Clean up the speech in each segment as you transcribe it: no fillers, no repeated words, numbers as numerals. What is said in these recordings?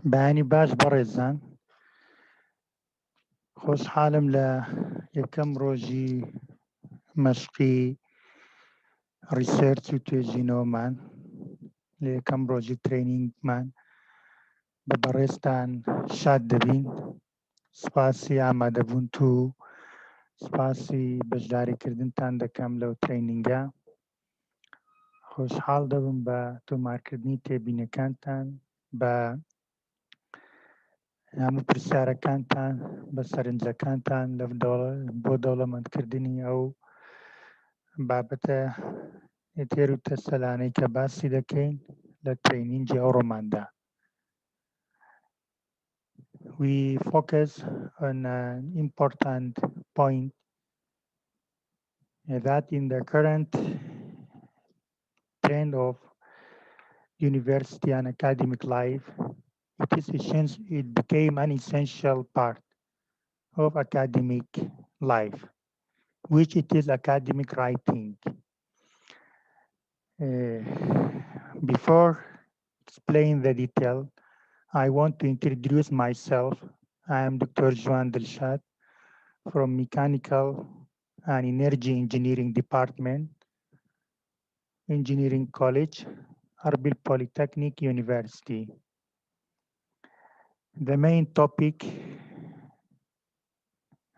باني باش برزان خوش حالم لا يكم روجي مشقي ريسيرش تو جينومان لكم روجي ترينينج مان ببرستان شاد دبين سپاسی ئامادە بوون تو سپاسی بەشداری کردنتان دەکەم لەو ترینینگە خۆشحاڵ دەبم بە تۆمارکردنی تێبینەکانتان بە هەموو پرسیارەکانتان بە سەرنجەکانتان بۆ دەوڵەمەندکردنی ئەو بابەتە تێر و تەسەلانەی کە باسی دەکەین لە ترینینگی ئەو ڕۆماندا. We focus on an important point that in the current trend of university and academic life, it became an essential part of academic life, which it is academic writing. Before explaining the detail, I want to introduce myself. I am Dr. Joan Delshad from Mechanical and Energy Engineering Department, Engineering College, Erbil Polytechnic University. The main topic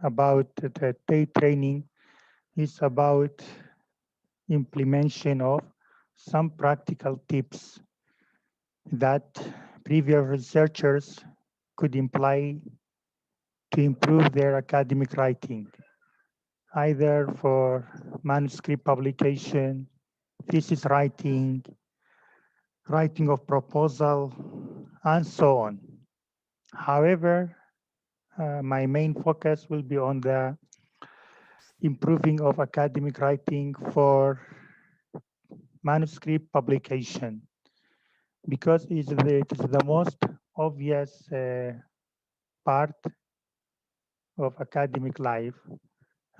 about the training is about implementation of some practical tips that previous researchers could imply to improve their academic writing, either for manuscript publication, thesis writing, writing of proposal, and so on. However, my main focus will be on the improving of academic writing for manuscript publication, because it is the most obvious part of academic life,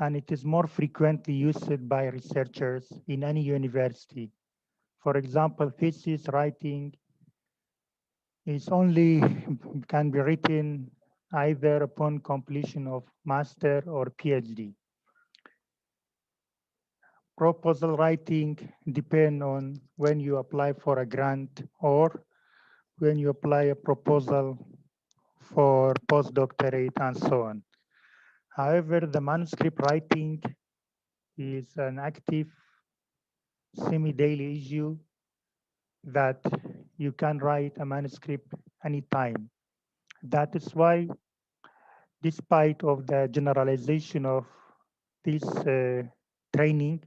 and it is more frequently used by researchers in any university. For example, thesis writing can be written either upon completion of master or PhD. Proposal writing depends on when you apply for a grant or when you apply a proposal for postdoctorate and so on. However, the manuscript writing is an active semi-daily issue that you can write a manuscript anytime. That is why, despite of the generalization of this training,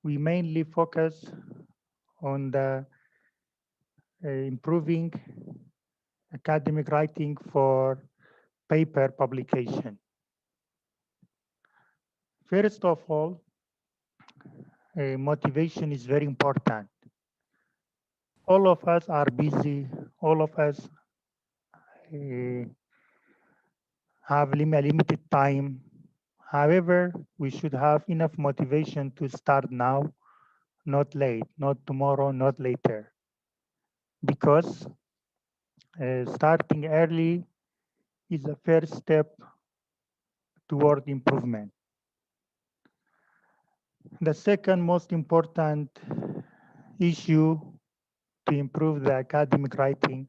we mainly focus on the improving academic writing for paper publication. First of all, motivation is very important. All of us are busy, all of us have limited time. However, we should have enough motivation to start now, not late, not tomorrow, not later. Because starting early is a first step toward improvement. The second most important issue to improve the academic writing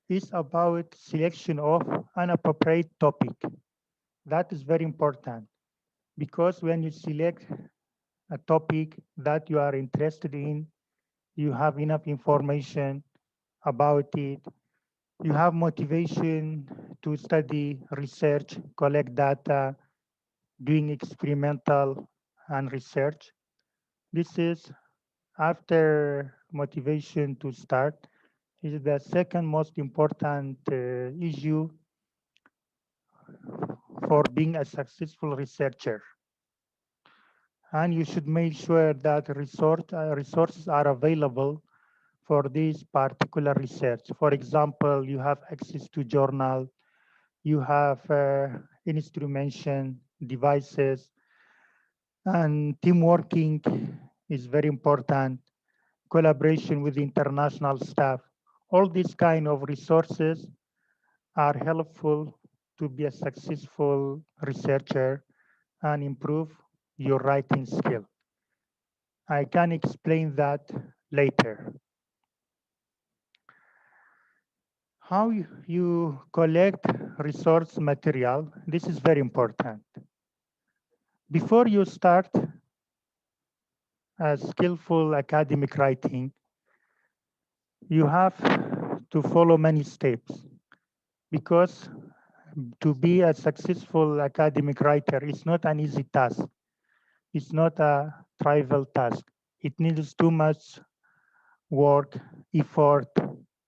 is about selection of an appropriate topic. That is very important, because when you select a topic that you are interested in, you have enough information about it, you have motivation to study, research, collect data, doing experimental and research. This is, after motivation to start, is the second most important issue for being a successful researcher. And you should make sure that resources are available for this particular research. For example, you have access to journal, you have instrumentation, devices, and team working is very important. Collaboration with international staff. All these kind of resources are helpful to be a successful researcher and improve your writing skill. I can explain that later. How you collect resource material, this is very important. Before you start a skillful academic writing, you have to follow many steps because to be a successful academic writer is not an easy task. It's not a trivial task. It needs too much work, effort,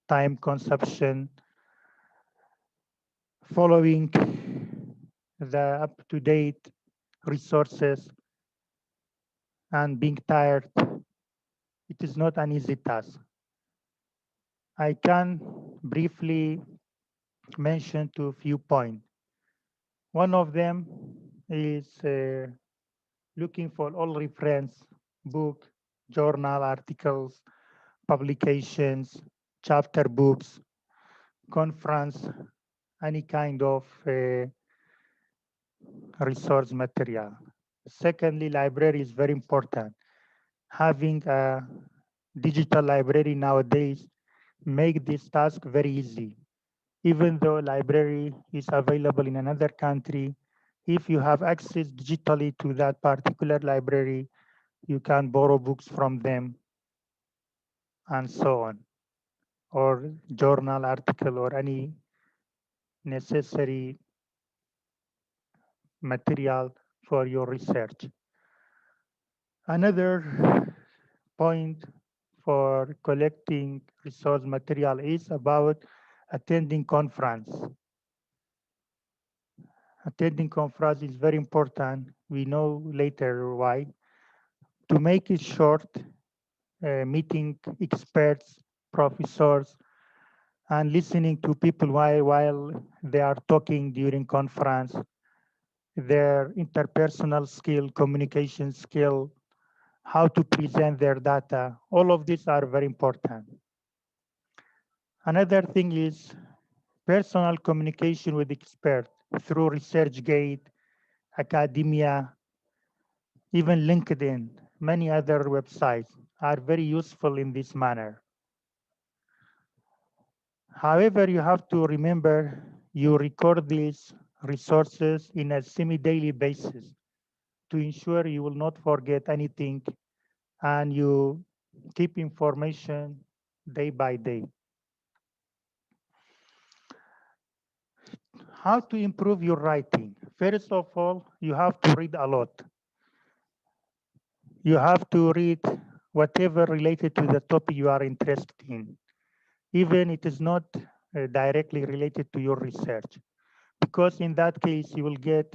time consumption, following the up-to-date resources and being tired. It is not an easy task. I can briefly mention two few points. One of them is looking for all reference, book, journal articles, publications, chapter books, conference, any kind of resource material. Secondly, library is very important. Having a digital library nowadays make this task very easy. Even though library is available in another country, if you have access digitally to that particular library, you can borrow books from them and so on, or journal article or any necessary material for your research. Another point for collecting resource material is about attending conference. Attending conference is very important. We know later why. To make it short, meeting experts, professors, and listening to people while they are talking during conference, their interpersonal skill, communication skill, how to present their data, all of these are very important. Another thing is personal communication with experts through ResearchGate, academia, even LinkedIn, many other websites are very useful in this manner. However, you have to remember you record these resources in a semi-daily basis to ensure you will not forget anything and you keep information day by day. How to improve your writing? First of all, you have to read a lot. You have to read whatever related to the topic you are interested in, even it is not directly related to your research, because in that case you will get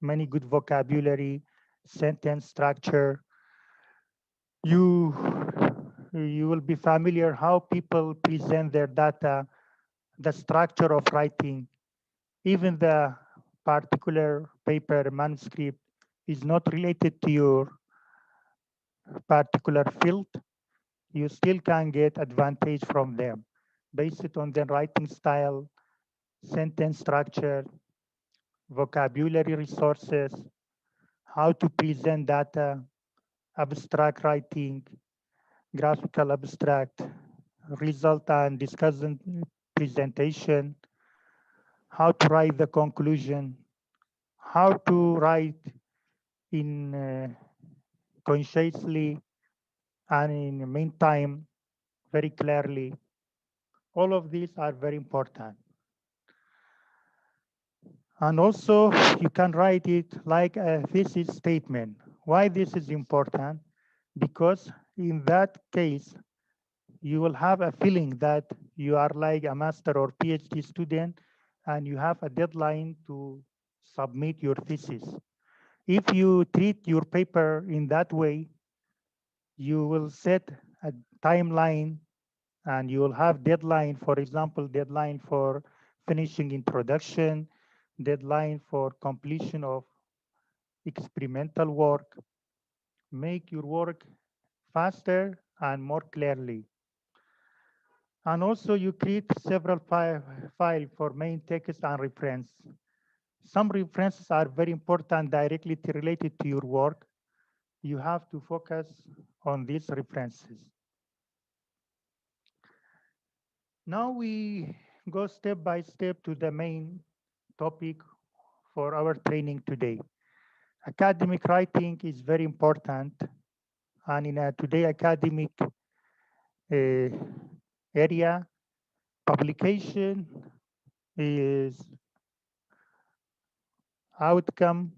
many good vocabulary, sentence structure. You will be familiar how people present their data, the structure of writing, even the particular paper manuscript is not related to your particular field, you still can get advantage from them based on their writing style, sentence structure, vocabulary resources, how to present data, abstract writing, graphical abstract, result and discussion presentation, how to write the conclusion, how to write in consciously and in the meantime very clearly. All of these are very important. And also you can write it like a thesis statement. Why this is important? Because in that case, you will have a feeling that you are like a master or PhD student and you have a deadline to submit your thesis. If you treat your paper in that way, you will set a timeline and you will have deadline, for example, deadline for finishing introduction, deadline for completion of experimental work. Make your work faster and more clearly. And also you create several file for main text and reference. Some references are very important directly related to your work. You have to focus on these references. Now we go step by step to the main topic for our training today. Academic writing is very important, and in a today academic area, publication is outcome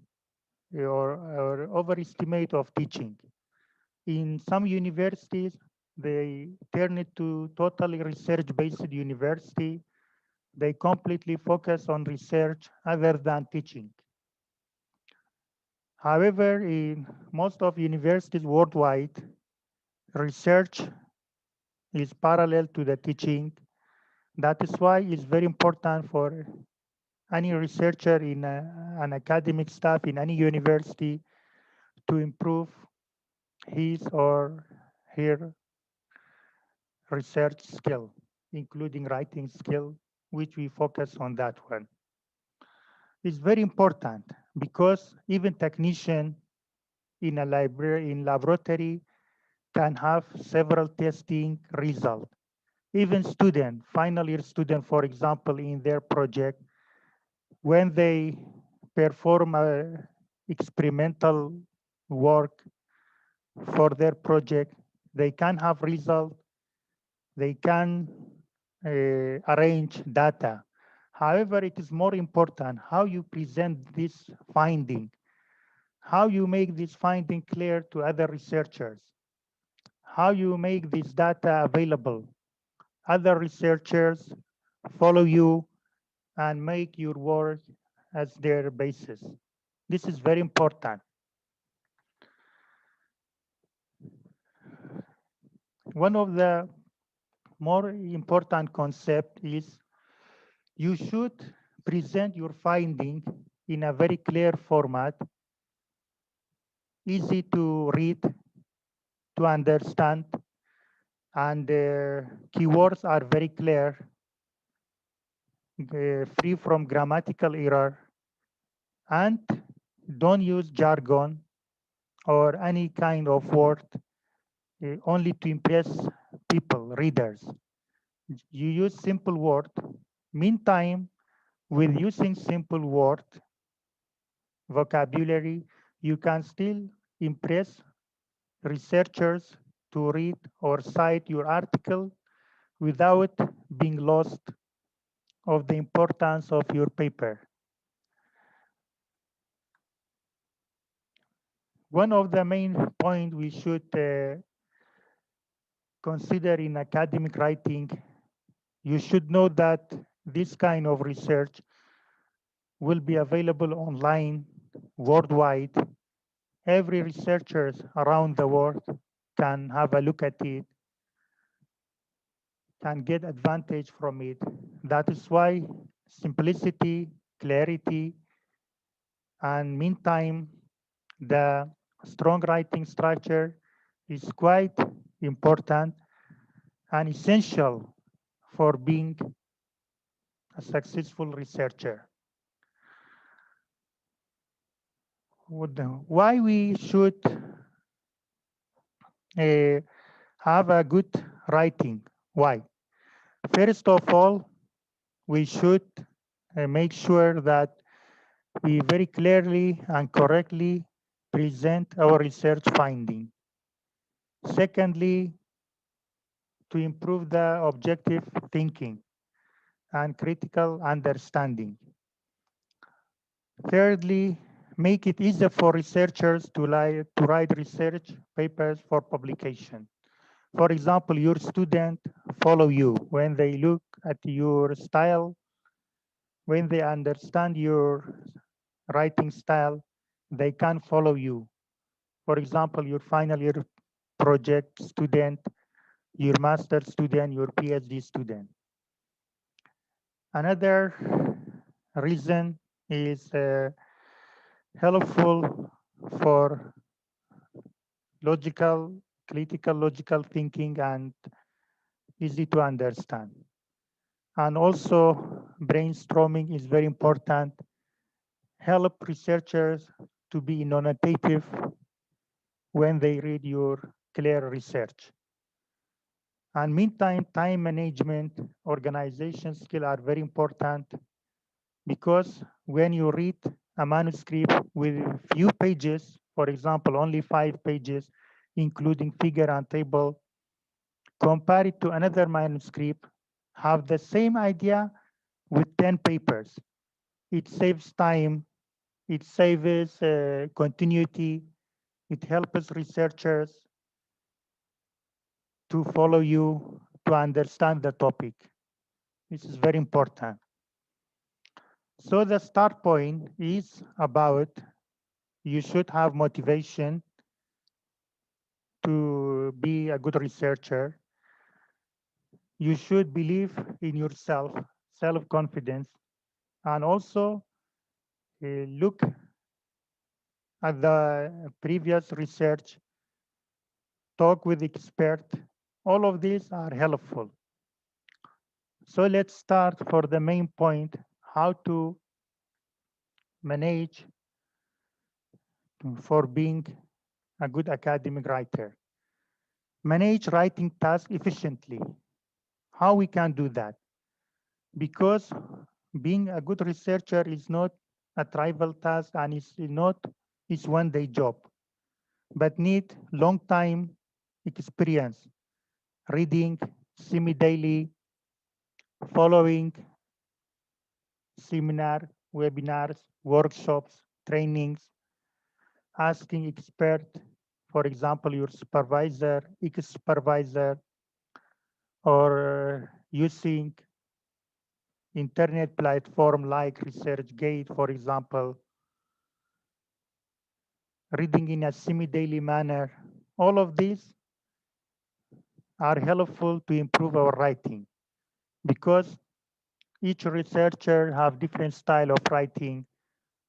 or overestimate of teaching. In some universities, they turn it to totally research-based university. They completely focus on research other than teaching. However, in most of universities worldwide, research is parallel to the teaching. That is why it's very important for any researcher in an academic staff in any university to improve his or her research skill, including writing skill, which we focus on that one. It's very important because even technician in a library, in laboratory, can have several testing results. Even student, final year student, for example, in their project, when they perform experimental work for their project, they can have result, they can arrange data. However, it is more important how you present this finding, how you make this finding clear to other researchers, how you make this data available. Other researchers follow you and make your work as their basis. This is very important. One of the more important concept is you should present your finding in a very clear format, easy to read, to understand, and keywords are very clear, free from grammatical error, and don't use jargon or any kind of word only to impress people, readers. You use simple word. Meantime, with using simple word vocabulary, you can still impress researchers to read or cite your article without being lost of the importance of your paper. One of the main points we should consider in academic writing, you should know that this kind of research will be available online worldwide. Every researcher around the world can have a look at it, can get advantage from it. That is why simplicity, clarity, and meantime, the strong writing structure is quite important and essential for being a successful researcher. Why we should have a good writing? Why? First of all, we should make sure that we very clearly and correctly present our research finding. Secondly, to improve the objective thinking and critical understanding. Thirdly, make it easier for researchers to write research papers for publication. For example, your student follow you when they look at your style, when they understand your writing style, they can follow you. For example, your final year project student, your master student, your PhD student. Another reason is helpful for logical, critical logical thinking and easy to understand. And also, brainstorming is very important. Help researchers to be innovative when they read your clear research. And meantime, time management, organization skill are very important because when you read a manuscript with few pages, for example, only 5 pages, including figure and table, compare it to another manuscript, have the same idea with 10 papers. It saves time, it saves continuity, it helps researchers to follow you, to understand the topic. This is very important. So the start point is about you should have motivation to be a good researcher. You should believe in yourself, self-confidence, and also look at the previous research, talk with expert. All of these are helpful. So let's start for the main point, how to manage for being a good academic writer. Manage writing tasks efficiently. How we can do that? Because being a good researcher is not a trivial task and it's one day job, but need long time experience, reading semi-daily, following seminar, webinars, workshops, trainings, asking expert, for example, your supervisor, ex-supervisor, or using internet platform like ResearchGate, for example, reading in a semi-daily manner. All of these are helpful to improve our writing because each researcher have different style of writing,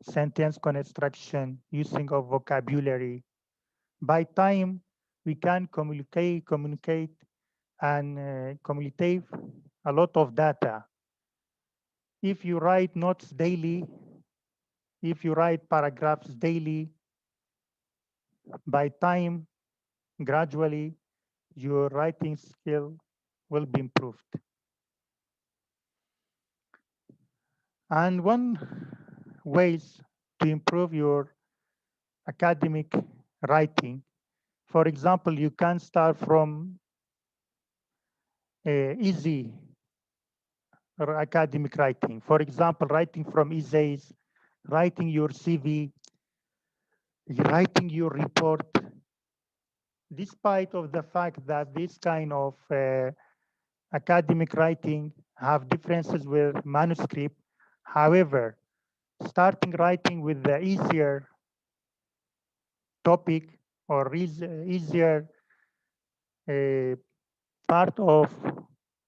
sentence construction, using of vocabulary. By time, we can communicate and communicate a lot of data. If you write notes daily, if you write paragraphs daily, by time, gradually, your writing skill will be improved. And one ways to improve your academic writing, for example, you can start from easy academic writing. For example, writing from essays, writing your CV, writing your report, despite of the fact that this kind of academic writing have differences with manuscript. However, starting writing with the easier topic or easier part of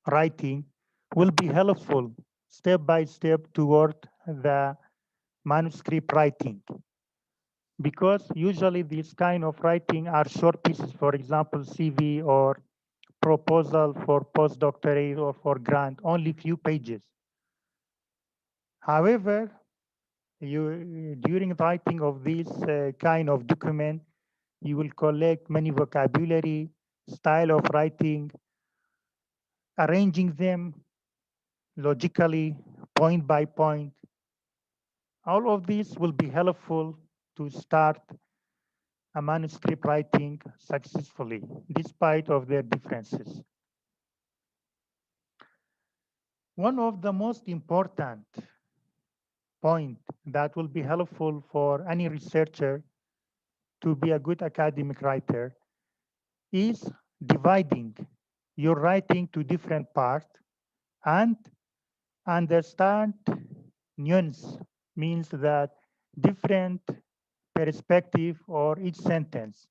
writing will be helpful step by step toward the manuscript writing. Because usually these kind of writing are short pieces, for example, CV or proposal for postdoctorate or for grant, only few pages. However, during writing of this kind of document, you will collect many vocabulary, style of writing, arranging them logically, point by point. All of these will be helpful to start a manuscript writing successfully, despite of their differences. One of the most important point that will be helpful for any researcher to be a good academic writer is dividing your writing to different parts and understand nuance means that different perspective or each sentence.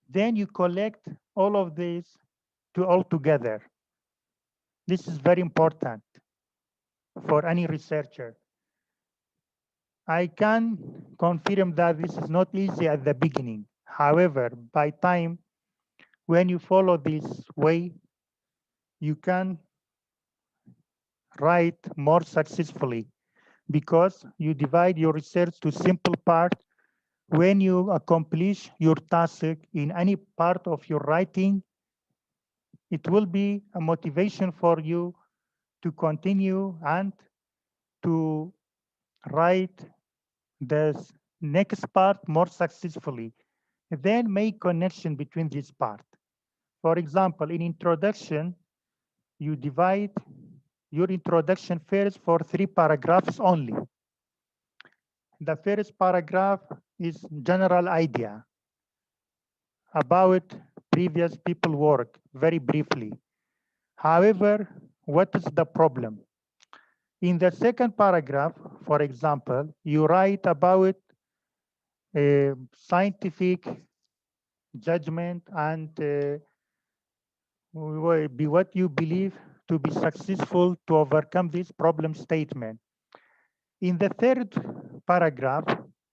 Then you collect all of these to all together. This is very important for any researcher. I can confirm that this is not easy at the beginning. However, by time, when you follow this way, you can write more successfully because you divide your research to simple parts. When you accomplish your task in any part of your writing, it will be a motivation for you to continue and to write the next part more successfully. Then make connection between these parts. For example, in introduction, you divide your introduction first for 3 paragraphs only. The first paragraph is general idea about previous people work very briefly. However, what is the problem? In the second paragraph, for example, you write about scientific judgment and be what you believe to be successful to overcome this problem statement. In the third paragraph,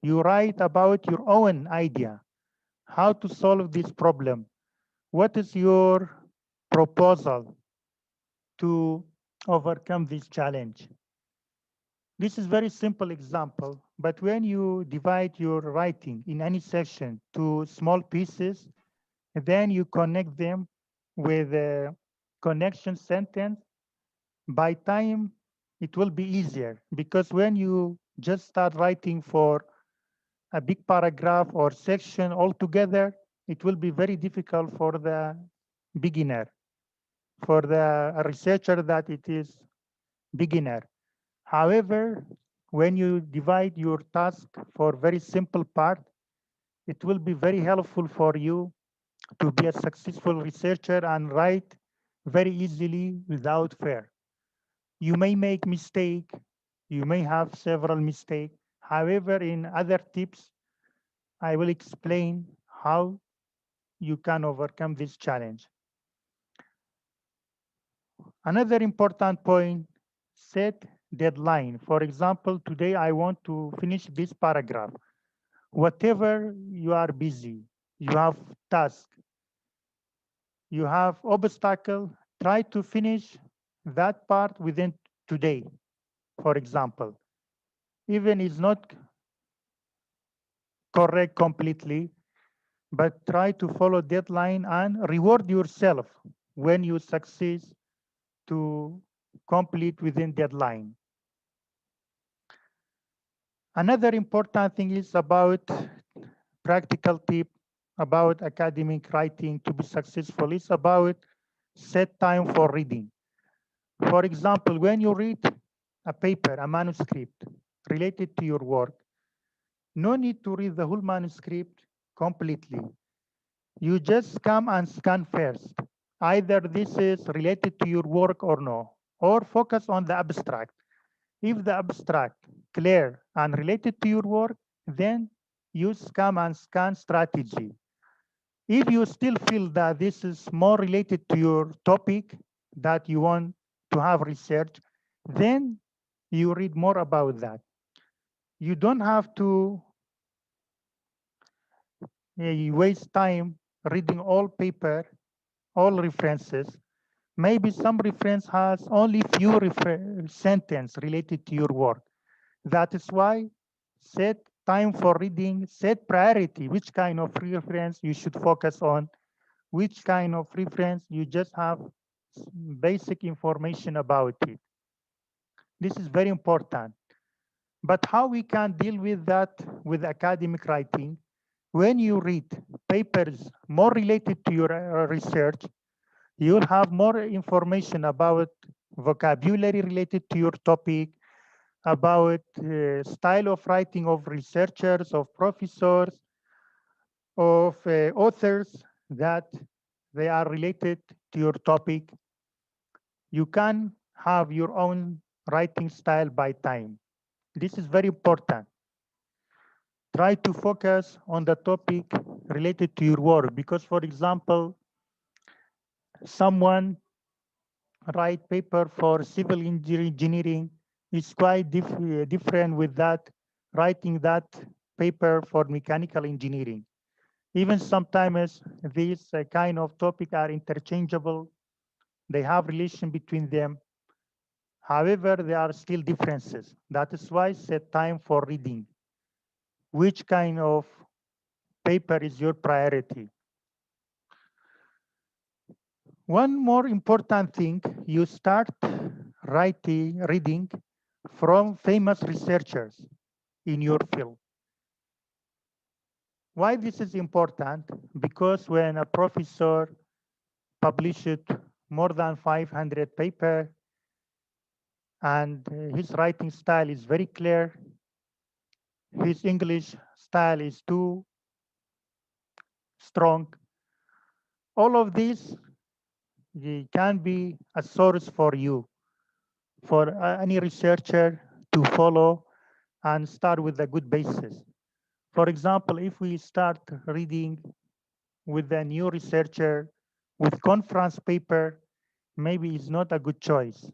you write about your own idea, how to solve this problem. What is your proposal to overcome this challenge? This is very simple example, but when you divide your writing in any section to small pieces, then you connect them with a connection sentence. By time, it will be easier because when you just start writing for a big paragraph or section altogether, it will be very difficult for the beginner, for the researcher that it is beginner. However, when you divide your task for very simple part, it will be very helpful for you to be a successful researcher and write very easily without fear. You may make mistake, you may have several mistakes. However, in other tips, I will explain how you can overcome this challenge. Another important point, set deadline. For example, today I want to finish this paragraph. Whatever you are busy, you have task, you have obstacle, try to finish that part within today, for example. Even it's not correct completely, but try to follow deadline and reward yourself when you succeed to complete within deadline. Another important thing is about practical tip about academic writing to be successful is about set time for reading. For example, when you read a paper, a manuscript related to your work, no need to read the whole manuscript completely. You just come and scan first. Either this is related to your work or no, or focus on the abstract. If the abstract clear and related to your work, then use scan and scan strategy. If you still feel that this is more related to your topic that you want to have research, then you read more about that. You don't have to waste time reading all paper, all references. Maybe some reference has only few sentence related to your work. That is why set time for reading, set priority, which kind of reference you should focus on, which kind of reference you just have basic information about it. This is very important. But how we can deal with that with academic writing? When you read papers more related to your research, you'll have more information about vocabulary related to your topic, about style of writing of researchers, of professors, of authors that they are related to your topic. You can have your own writing style by time. This is very important. Try to focus on the topic related to your work because, for example, someone write paper for civil engineering is quite different with that writing that paper for mechanical engineering. Even sometimes these kind of topic are interchangeable They have relation between them. However, there are still differences. That is why set time for reading. Which kind of paper is your priority? One more important thing, you start reading from famous researchers in your field. Why this is important? Because when a professor published more than 500 papers and his writing style is very clear, his English style is too strong, all of these can be a source for you, for any researcher to follow and start with a good basis. For example, if we start reading with a new researcher with conference paper, maybe it's not a good choice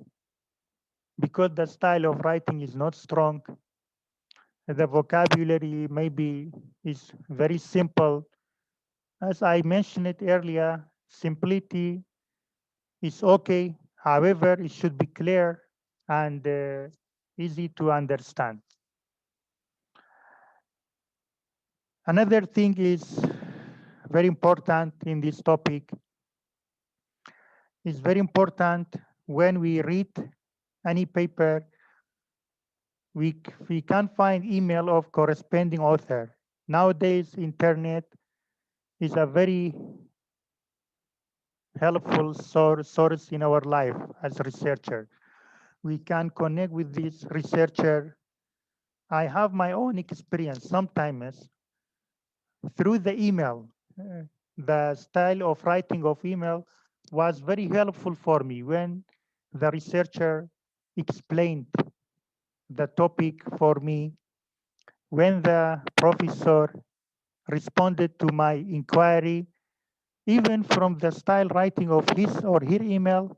because the style of writing is not strong. The vocabulary maybe is very simple. As I mentioned it earlier, simplicity is okay. However, it should be clear and easy to understand. Another thing is very important in this topic. It's very important when we read any paper, we can find email of corresponding author. Nowadays, internet is a very helpful source in our life as a researcher. We can connect with this researcher. I have my own experience sometimes through the email. The style of writing of email was very helpful for me when the researcher explained the topic for me, when the professor responded to my inquiry, even from the style writing of his or her email,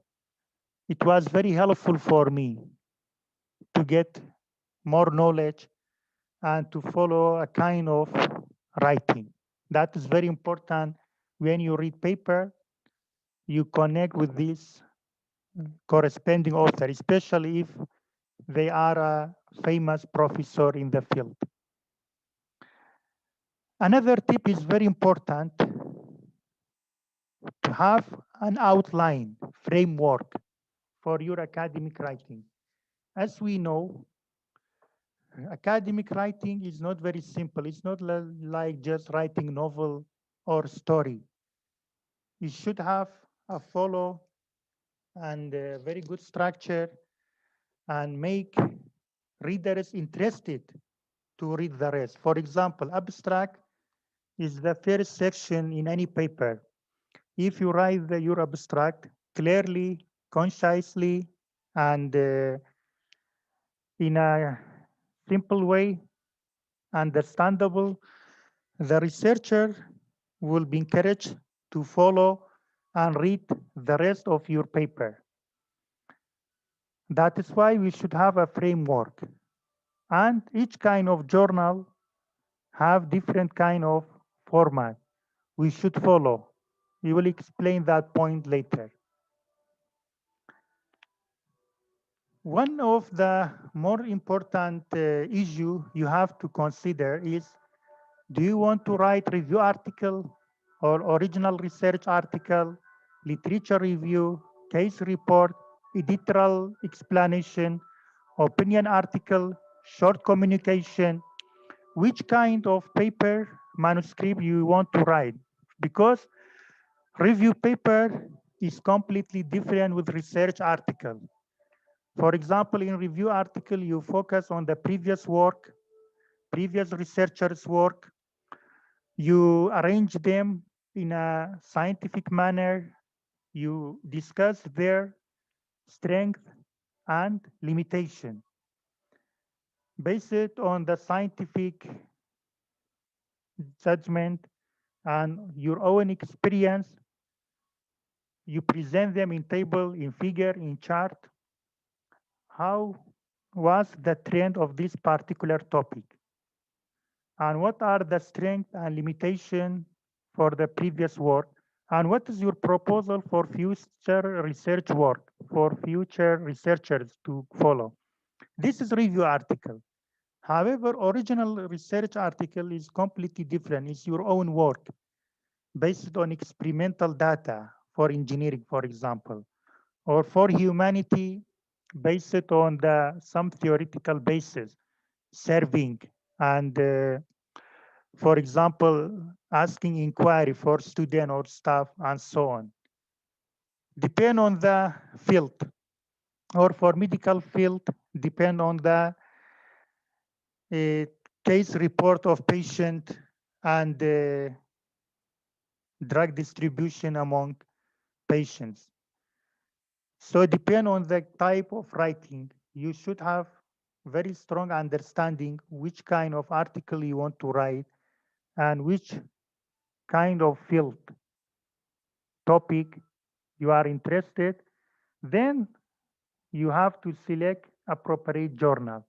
it was very helpful for me to get more knowledge and to follow a kind of writing. That is very important. When you read paper, you connect with this corresponding author, especially if they are a famous professor in the field. Another tip is very important to have an outline framework for your academic writing. As we know, academic writing is not very simple. It's not like just writing novel or story. You should have a follow and a very good structure and make readers interested to read the rest. For example, abstract is the first section in any paper. If you write your abstract clearly, concisely, and in a simple way, understandable, the researcher will be encouraged to follow and read the rest of your paper. That is why we should have a framework. And each kind of journal have different kind of format we should follow. We will explain that point later. One of the more important issue you have to consider is, do you want to write review article or original research article, literature review, case report, editorial explanation, opinion article, short communication? Which kind of paper manuscript you want to write? Because review paper is completely different with research article. For example, in review article, you focus on the previous work, previous researcher's work. You arrange them in a scientific manner. You discuss their strength and limitation. Based on the scientific judgment and your own experience, you present them in table, in figure, in chart. How was the trend of this particular topic? And what are the strengths and limitation for the previous work? And what is your proposal for future research work, for future researchers to follow? This is review article. However, original research article is completely different. It's your own work based on experimental data for engineering, for example, or for humanity based on some theoretical basis, serving and for example, asking inquiry for student or staff and so on. Depend on the field, or for medical field, depend on the case report of patient and drug distribution among patients. So depend on the type of writing, you should have very strong understanding which kind of article you want to write and which kind of field topic you are interested. Then you have to select appropriate journal.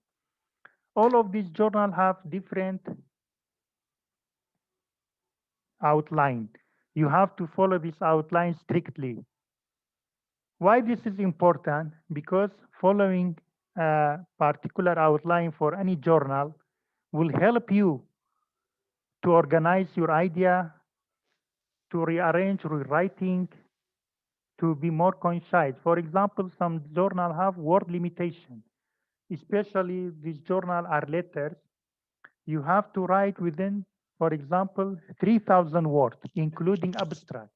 All of these journals have different outline. You have to follow this outline strictly. Why this is important? Because following a particular outline for any journal will help you to organize your idea, to rearrange rewriting, to be more concise. For example, some journal have word limitation, especially these journal are letters. You have to write within, for example, 3,000 words, including abstract.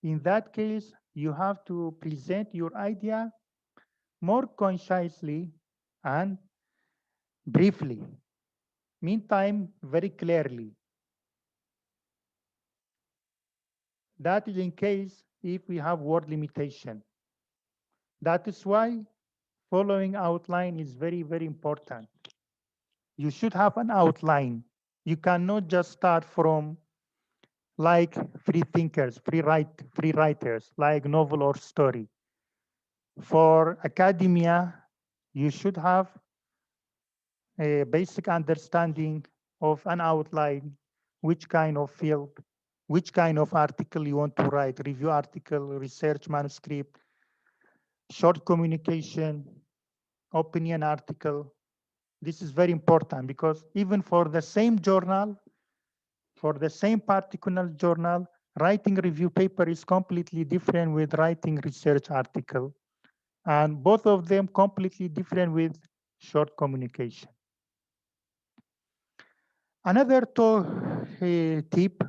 In that case, you have to present your idea more concisely and briefly. Meantime, very clearly. That is in case if we have word limitation. That is why following outline is very, very important. You should have an outline. You cannot just start from like free thinkers, free writers, like novel or story. For academia, you should have a basic understanding of an outline, which kind of field, which kind of article you want to write, review article, research manuscript, short communication, opinion article. This is very important because even for the same journal, for the same particular journal, writing review paper is completely different with writing research article. And both of them completely different with short communication. Another tip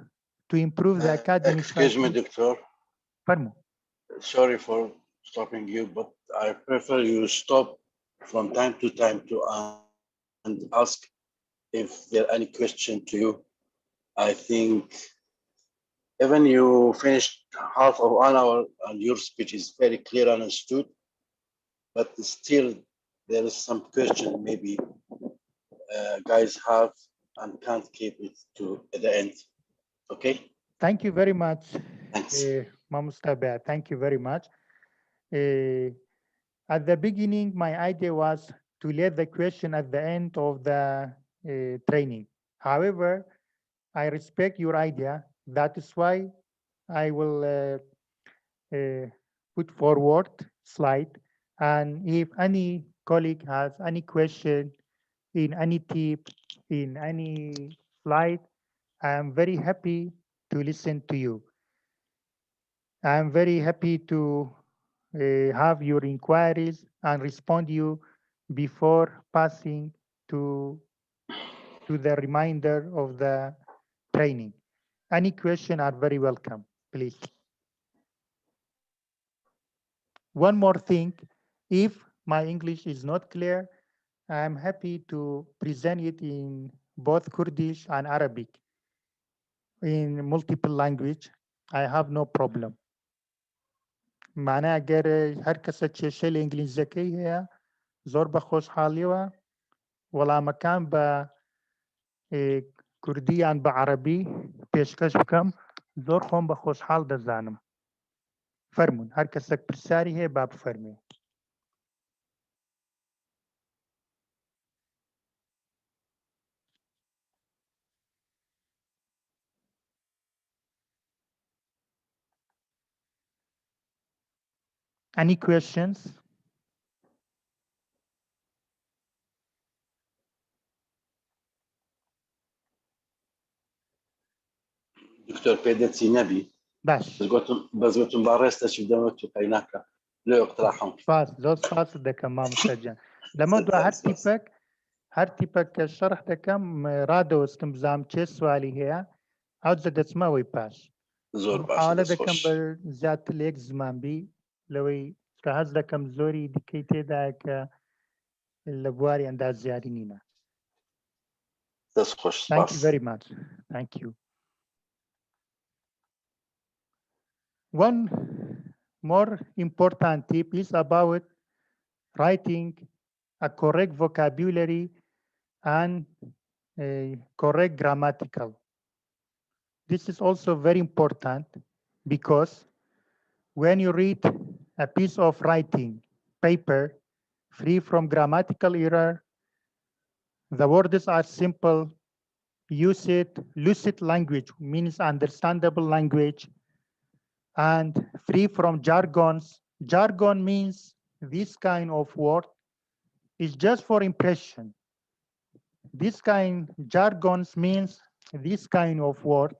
to improve the academic Excuse me, writing. Doctor. Farmo. Sorry for stopping you, but I prefer you stop from time to time to and ask if there are any question to you. I think even you finished half of 1 hour and your speech is very clear and understood, but still there is some question maybe guys have and can't keep it to the end. Okay? Thank you very much, Thanks. Mamustabe. Thank you very much. At the beginning, my idea was to let the question at the end of the training. However, I respect your idea. That is why I will put forward slide. And if any colleague has any question in any tip, in any slide, I am very happy to listen to you. I am very happy to have your inquiries and respond you before passing to the reminder of the training. Any question are very welcome, please. One more thing, if my English is not clear, I am happy to present it in both Kurdish and Arabic in multiple language. I have no problem. معناه اگر هر کس چه شل انگلیزیەکەی هەیە زۆر بە خۆشحاڵیەوە وەڵامەکان بە کوردیان بە عەرەبی پێشکەش بکەم زۆر خۆم بە خۆشحاڵ دەزانم فەرمون هەر کەسێک پرسیاری هەیە با بفەرمێ Any questions? دكتور بيدتي نبي باش بس قلتم بارستا شو دمتو كايناكا لو اقتراحهم زوز فاس دكا ما مسجن لما دو هر تيبك الشرح دكم رادو استمزام چه سوالي هي او زد اسماوي باش زور باشا محاولة دس دكم خوش بزيادة ليك زمان بي لوي كهز دكم زوري دكيتي داك اللبواري انداز زيادة نينا. دس خوش Thank you سباس very much. Thank you. One more important tip is about writing a correct vocabulary and a correct grammatical. This is also very important because when you read a piece of writing paper free from grammatical error, the words are simple, lucid language means understandable language, and free from jargons. Jargon means this kind of word is just for impression. This kind jargons means this kind of word.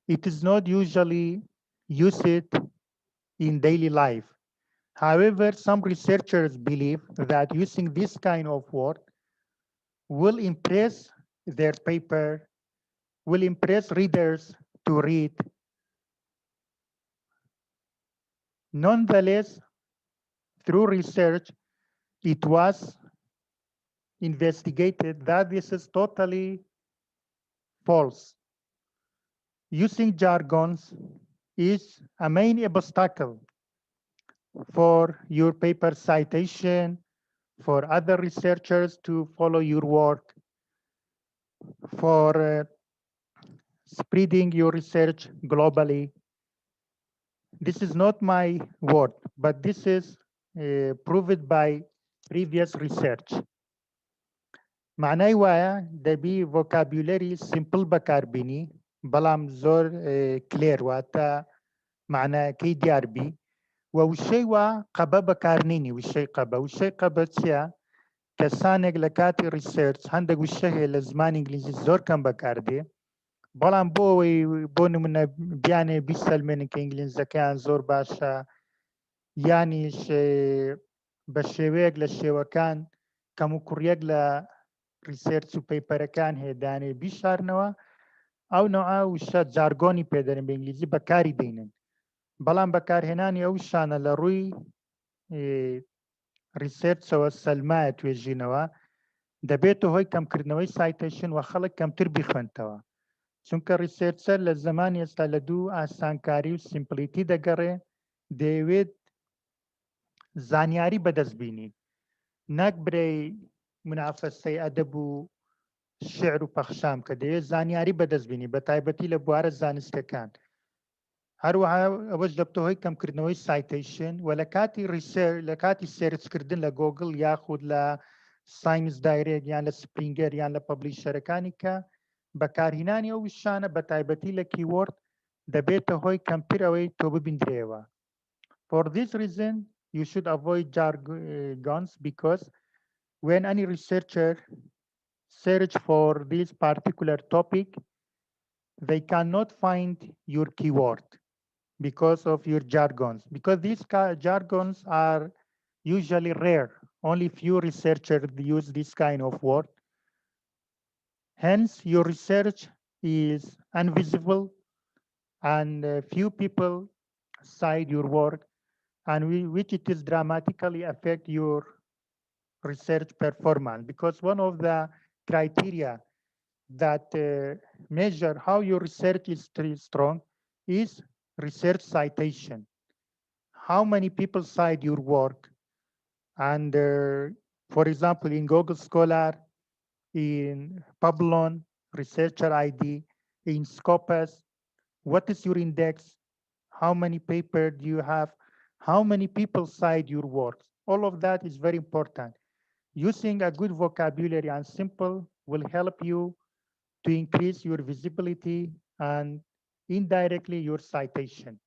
It is not usually used in daily life. However, some researchers believe that using this kind of word will impress their paper, will impress readers to read. Nonetheless, through research, it was investigated that this is totally false. Using jargons is a main obstacle for your paper citation, for other researchers to follow your work, for spreading your research globally. This is not my word, but this is proved by previous research. معنای وایە دەبی ڤۆکابیولەری سیمپل بەکاربینی بەڵام زۆر کلێر واتە معناکەی دیاربی و وشەی وا قەبە بەکارنینی وشەی قەبە چییە؟ کەسانێک لە کاتی ریسرچ هەندێک وشە هەیە لە زمانی ئینگلیزی زۆر کەم بەکاردێ بەڵام بۆ ئەوەی بۆ نمونە بیانێ بیسەلمێنن کە ئینگلیزەکەیان زۆر باشە یانیش بە شێوەیەک لە شێوەکان کەم و کوڕیەک لە ریسرچ و پەیپەرەکان هێدانێ بیشارنەوە ئەو نوعا وشە جارگۆنی پێدەرن بە ئینگلیزی بەکاری دێنن بەڵام بەکارهێنانی ئەو شانە لە ڕووی ریسرچەوە سەلمایە توێژینەوە دەبێتە هۆی کەمکردنەوەی سایتەشن و خەڵک کەمتر بیخوێنتەوە چونکە ریسرچەر لە زمانی ئێستا لە دوو ئاسانکاری و سیمپلیتی دەگەڕێ دەیەوێت زانیاری بەدەستبینی نەک برەی منافەسەی ئەدەب و شعر و پەخشام کە دەوێت زانیاری بەدەستبینی بە تایبەتی لە بوارە زانستەکان هەروەها ئەوەش دەبتە هۆی کەمکردنەوەی سایتەیشن و لە کاتی ریسرچ لە کاتی سێرچکردن لە گۆگڵ یاخود لە ساینس دایرێت یان لە سپرینگەر یان لە پەبلیشەرەکانی کە بەکارهێنانی ئەو شانە بە تایبەتی لە کیوەرد دەبێتە هۆی کەمتر ئەوەی تۆ ببیندرێەوە. For this reason, you should avoid jargons because when any researcher search for this particular topic, they cannot find your keyword because of your jargons. Because these jargons are usually rare. Only few researchers use this kind of word. Hence, your research is invisible and few people cite your work, and which it is dramatically affect your research performance. Because one of the criteria that measure how your research is strong is research citation. How many people cite your work? And for example, in Google Scholar, in Publon, Researcher ID, in Scopus, what is your index? How many papers do you have? How many people cite your works? All of that is very important. Using a good vocabulary and simple will help you to increase your visibility and indirectly your citation.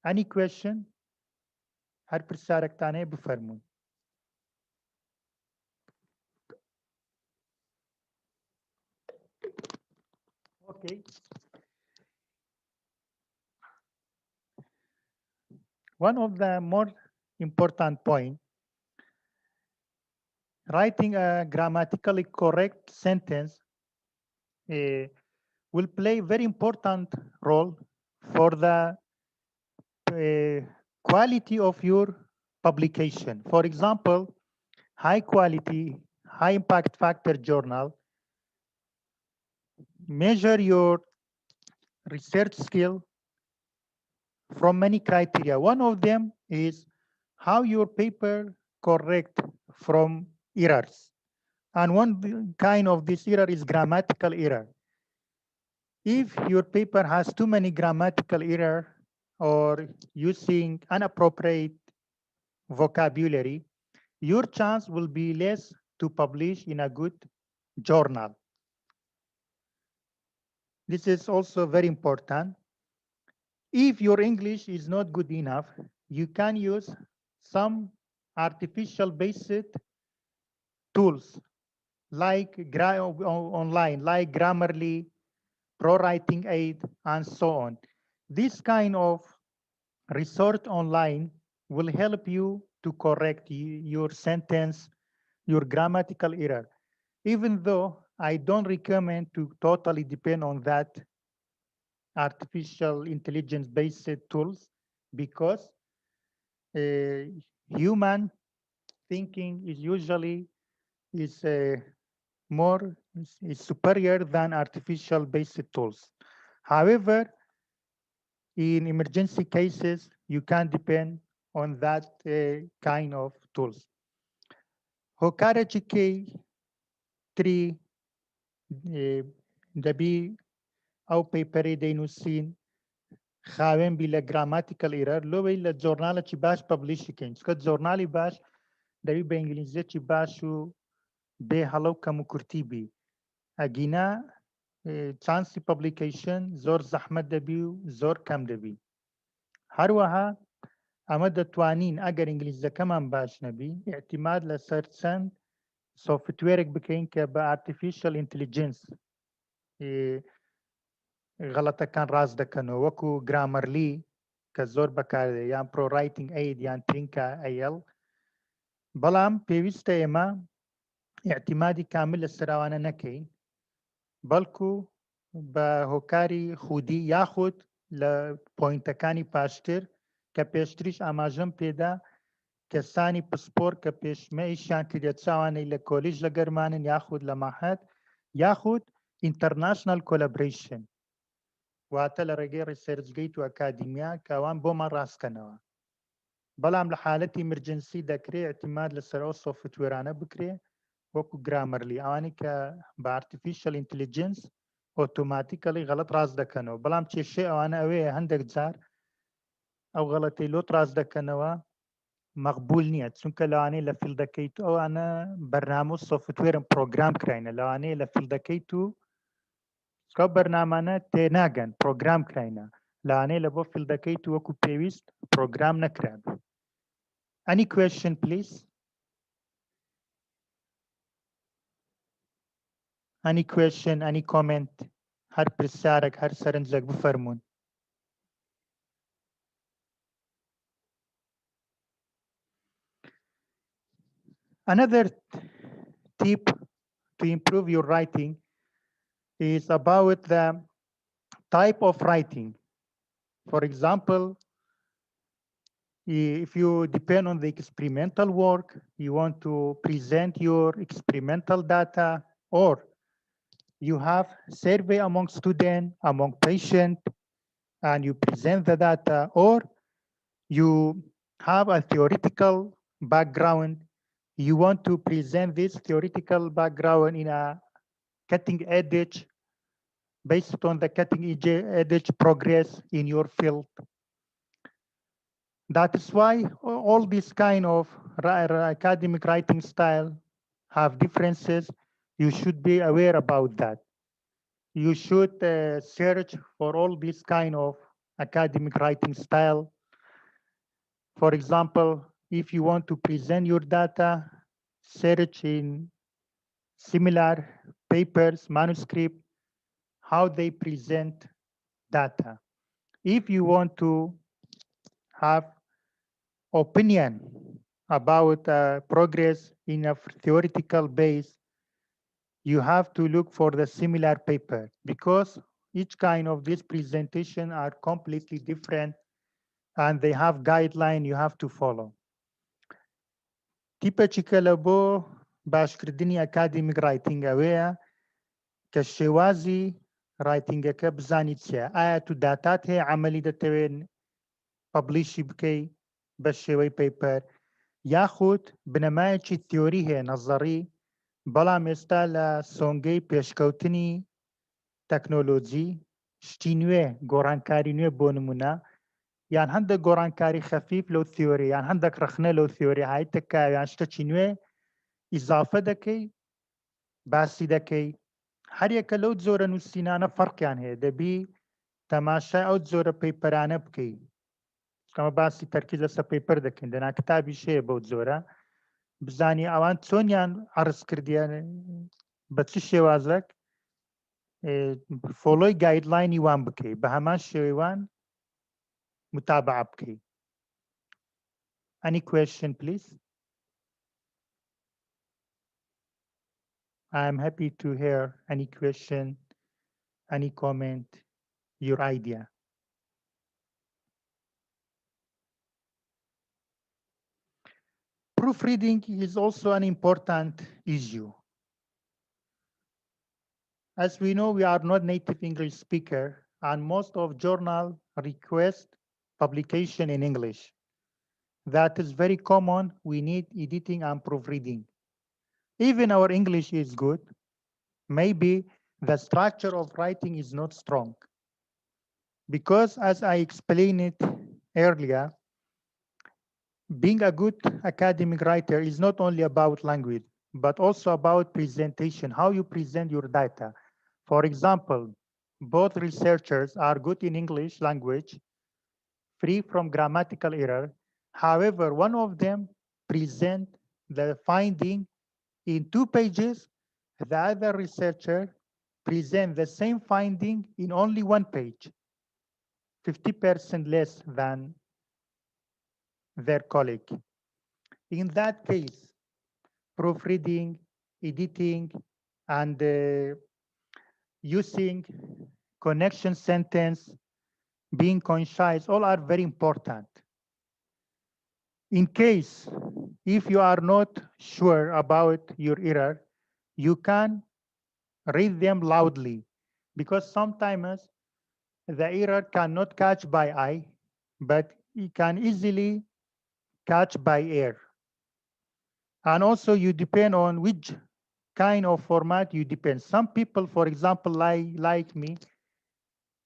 Any question? هر پرسیارێکتانەیە بفەرموون. Okay. One of the more important points, writing a grammatically correct sentence will play a very important role for the quality of your publication. For example, high quality, high impact factor journal measure your research skill from many criteria. One of them is how your paper correct from errors. And one kind of this error is grammatical error. If your paper has too many grammatical error or using inappropriate vocabulary, your chance will be less to publish in a good journal. This is also very important. If your English is not good enough, you can use some artificial based tools like online, like Grammarly, ProWriting Aid, and so on. This kind of resource online will help you to correct your sentence, your grammatical error. Even though I don't recommend to totally depend on that artificial intelligence based tools, because human thinking is usually more is superior than artificial based tools. However, in emergency cases, you can depend on that kind of tools. Hokara GK 3 دبي او پیپری دینوسین خاوین بی لگراماتیکل ایرر لو بی لجورنال چی باش پبلیش کن چکت جورنالی باش دبی به انگلیزی چی باشو به هلو کمو کرتی بی اگینا چانسی پبلیکیشن زور زحمت دبی و زور کم دبی هر وها اما دتوانین اگر انگلیزی کمان باش نبی اعتماد لسر چند سوفتویرک بکەین کە بە artificial intelligence غەڵەتەکان ڕاست دەکەنەوە وەکو گرامەرلی کە زۆر بەکاردێت یان ProWriting Aid یان ترینکا AL بەڵام پێویستە ئێمە اعتیمادی کامل لە سەراوانە نەکەین بەڵکو بە هۆکاری خودی یاخود لە پۆینتەکانی پاشتر کە پێشتریش ئاماژەم پێدا کەسانی پسپۆر کە پێشمەیشیان کردێ چاوانەی لە کۆلیژ لە گەرمانن یاخود لە ماحەت یاخود international collaboration واتە لە ڕێگەی ڕیسەرچگەیت و ئەکادیمیا کاوان بۆمان ڕاستکەنەوە بەڵام لە حالەتی ئیمرجنسی دەکرێت اعتیماد لەسەرەوە سۆفتوێرانە بکرێ وەکو گرامەرلی ئەوانی کە بە artificial intelligence ئۆتۆماتیکەلی غەڵەت ڕاست دەکەنەوە بەڵام کێشەی ئەوانە ئەوەیە هەندێک جار ئەو غەڵەتەی لۆت ڕاست دەکەنەوە مەقبول نییە چونکە لەوانەیە لە فیلدەکەیت ئەوانە بەرنامە و سۆفتوێرن پرۆگرام کراینە لەوانەیە لە فیلدەکەیت و کە بەرنامانە تێناگەن پرۆگرام کراینە لەوانەیە لە بۆ فیلدەکەیت و وەکو پێویست پرۆگرام نەکرابێ. Any question please? Any question, any comment? هەر پرسیارێک هەر سەرنجێک بفەرموون. Another tip to improve your writing is about the type of writing. For example, if you depend on the experimental work, you want to present your experimental data, or you have survey among students, among patients, and you present the data, or you have a theoretical background, you want to present this theoretical background in a cutting edge, based on the cutting edge progress in your field. That is why all these kind of academic writing style have differences. You should be aware about that. You should search for all these kind of academic writing style For example, if you want to present your data, search in similar papers, manuscript, how they present data. If you want to have opinion about progress in a theoretical base, you have to look for the similar paper because each kind of this presentation are completely different and they have guideline you have to follow. Typical لبو باشکردنی academic writing ئەوەیە کە شێوازی writingەکە بزانی چیە ئایا تو داتات هەیە عملی دەتەوێت پبلیشی بکەی بە شێوەی پیپەر یاخود بنەمایەکی تیۆری هەیە نەزەڕی بەڵام ئێستا لە سۆنگەی پێشکەوتنی تەکنۆلۆجی شتی نوێ گۆڕانکاری نوێ بۆ نمونە یان هەندێک گۆڕانکاری خەفیف لەو تیۆری یان هەندێک رەخنە لەو تیۆری هایتەکە یان شتێکی نوێ ئیزافە دەکەی باسی دەکەی هەرێکە لەو جۆرە نووسینانە فەرقیان هەیە دەبی تەماشای ئەو جۆرە پەیپەرانە بکەی ئەمە باسی تەرکیز لەسەر پەیپەر دەکەین دەنا کتابیش هەیە بەو جۆرە بزانی ئەوان چۆنیان عەرز کردیان بە چ شێوازێک فۆلۆی گایدلاینی وان بکەی بە هەمان شێوەیوان متابعە بکەی. Any question, please? I'm happy to hear any question, any comment, your idea. Proofreading is also an important issue. As we know, we are not native English speaker, and most of journal request publication in English. That is very common. We need editing and proofreading. Even our English is good. Maybe the structure of writing is not strong. Because as I explained it earlier, being a good academic writer is not only about language, but also about presentation, how you present your data. For example, both researchers are good in English language, free from grammatical error. However, one of them present the finding in 2 pages, the other researcher present the same finding in only 1 page, 50% less than their colleague. In that case, proofreading, editing, and using connection sentence, being concise, all are very important. In case, if you are not sure about your error, you can read them loudly because sometimes the error cannot catch by eye, but it can easily catch by ear. And also you depend on which kind of format you depend. Some people, for example, like me,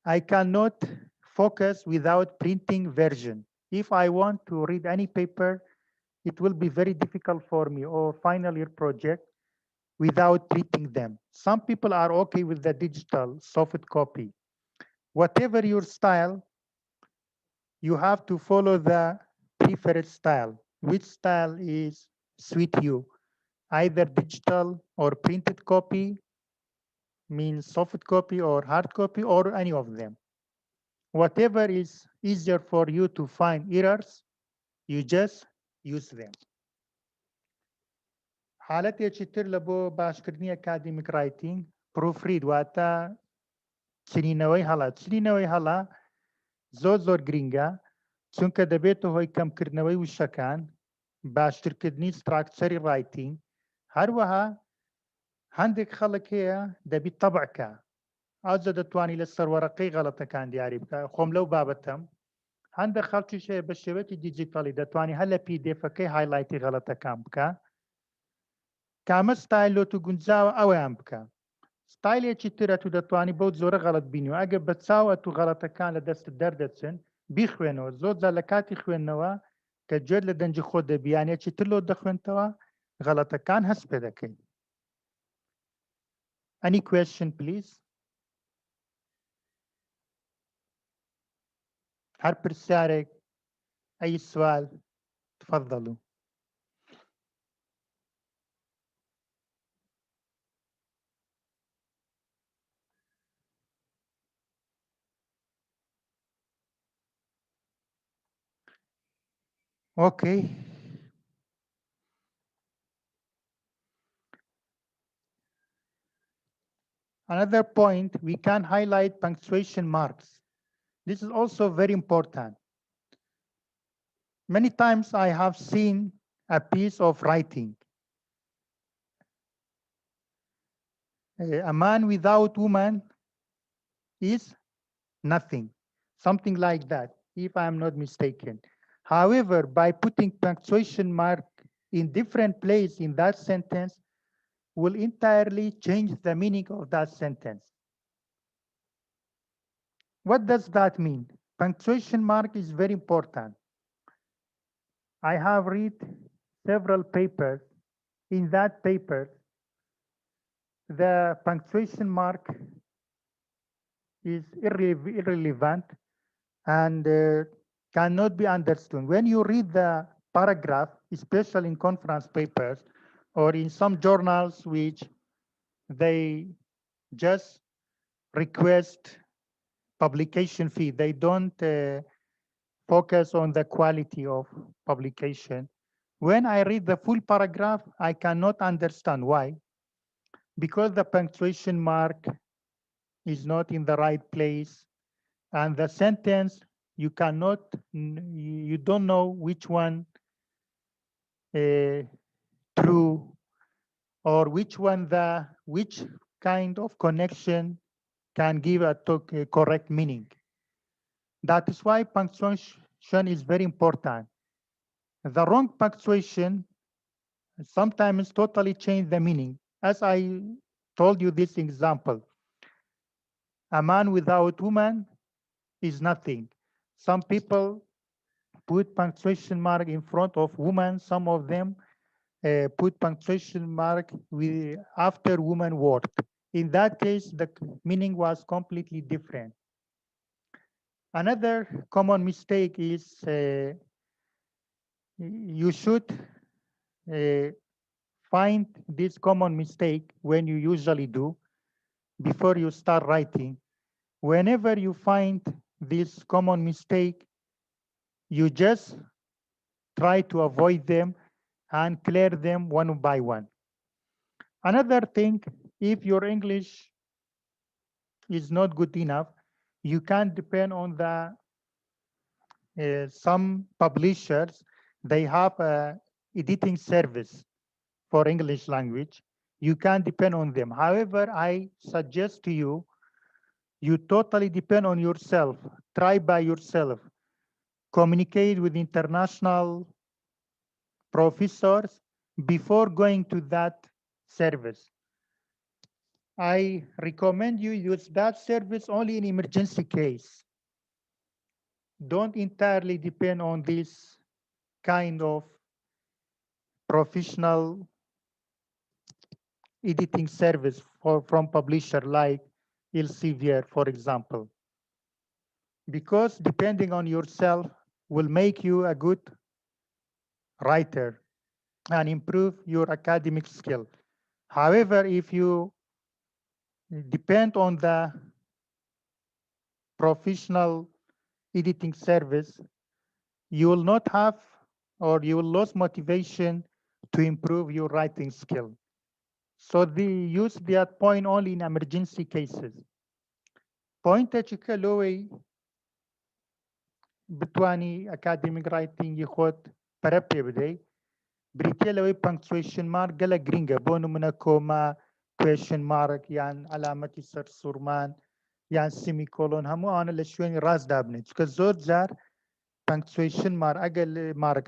I cannot focus without printing version. If I want to read any paper, it will be very difficult for me or final year project without printing them. Some people are okay with the digital soft copy. Whatever your style, you have to follow the preferred style. Which style is suit you? Either digital or printed copy, means soft copy or hard copy, or any of them. Whatever is easier for you to find errors, you just use them. حالەتێکی تر لە بۆ باشکردنی academic writing proofread واتە چنینەوەی هەڵا. چنینەوەی هەڵا زۆر گرینگە چونکە دەبێتە هۆی کەمکردنەوەی وشەکان، باشترکردنی ستراکچەری writing. هەروەها هەندێک خەڵک هەیە دەبی تەبعکە ئاجە دەتوانی لە سەروەرەقەی غەڵەتەکان دیاری بکە. خۆم لەو بابەتەم هەندێک خەڵکیش هەیە بە شێوەیەکی دیجیتالی دەتوانی هەر لە پێدێفەکەی هایلایتی غەڵەتەکان بکە. کامە ستایلۆ تو گونجاوە ئەوەیان بکە. ستایلێکی ترە تو دەتوانی بەو جۆرە غەڵەت بینیوە ئەگە بە چاوە تو غەڵەتەکان لە دەستت دەردەچن بیخوێنەوە. زۆرجار لە کاتی خوێندنەوە کە گوێت لە دەنجی خۆ دەبیانێکی تر لۆ دەخوێنتەوە غەڵەتەکان هەست پێ دەکەین. Any question, please? هەر پرسیارێک أي سؤال تفضلوا. Okay. Another point, we can highlight punctuation marks. This is also very important. Many times I have seen a piece of writing. A man without woman is nothing, something like that, if I'm not mistaken. However, by putting punctuation mark in different place in that sentence will entirely change the meaning of that sentence. What does that mean? Punctuation mark is very important. I have read several papers. In that paper, the punctuation mark is irrelevant and cannot be understood. When you read the paragraph, especially in conference papers or in some journals which they just request publication fee, they don't focus on the quality of publication. When I read the full paragraph, I cannot understand why. Because the punctuation mark is not in the right place and the sentence you cannot, you don't know which one true or which kind of connection can give a correct meaning. That is why punctuation is very important. The wrong punctuation sometimes totally change the meaning. As I told you this example, a man without woman is nothing. Some people put punctuation mark in front of woman. Some of them put punctuation mark after woman word. In that case, the meaning was completely different. Another common mistake is you should find this common mistake when you usually do before you start writing. Whenever you find this common mistake, you just try to avoid them and clear them one by one. Another thing, if your English is not good enough, you can depend on the some publishers, they have a editing service for English language. You can depend on them. However, I suggest to you, you totally depend on yourself. Try by yourself. Communicate with international professors before going to that service. I recommend you use that service only in emergency case. Don't entirely depend on this kind of professional editing service from publisher like Elsevier, for example. Because depending on yourself will make you a good writer and improve your academic skill. However, if you depend on the professional editing service, you will not have or you will lose motivation to improve your writing skill. So they use that point only in emergency cases. Point لوي بتواني academic writing يخوت بربي بدي بريتيا لوي punctuation mark قلا جرينجا بونو منا كوما question mark يعني علامة سرسورمان يعني semicolon همو أنا لشوين راس دابني كزور جار punctuation mark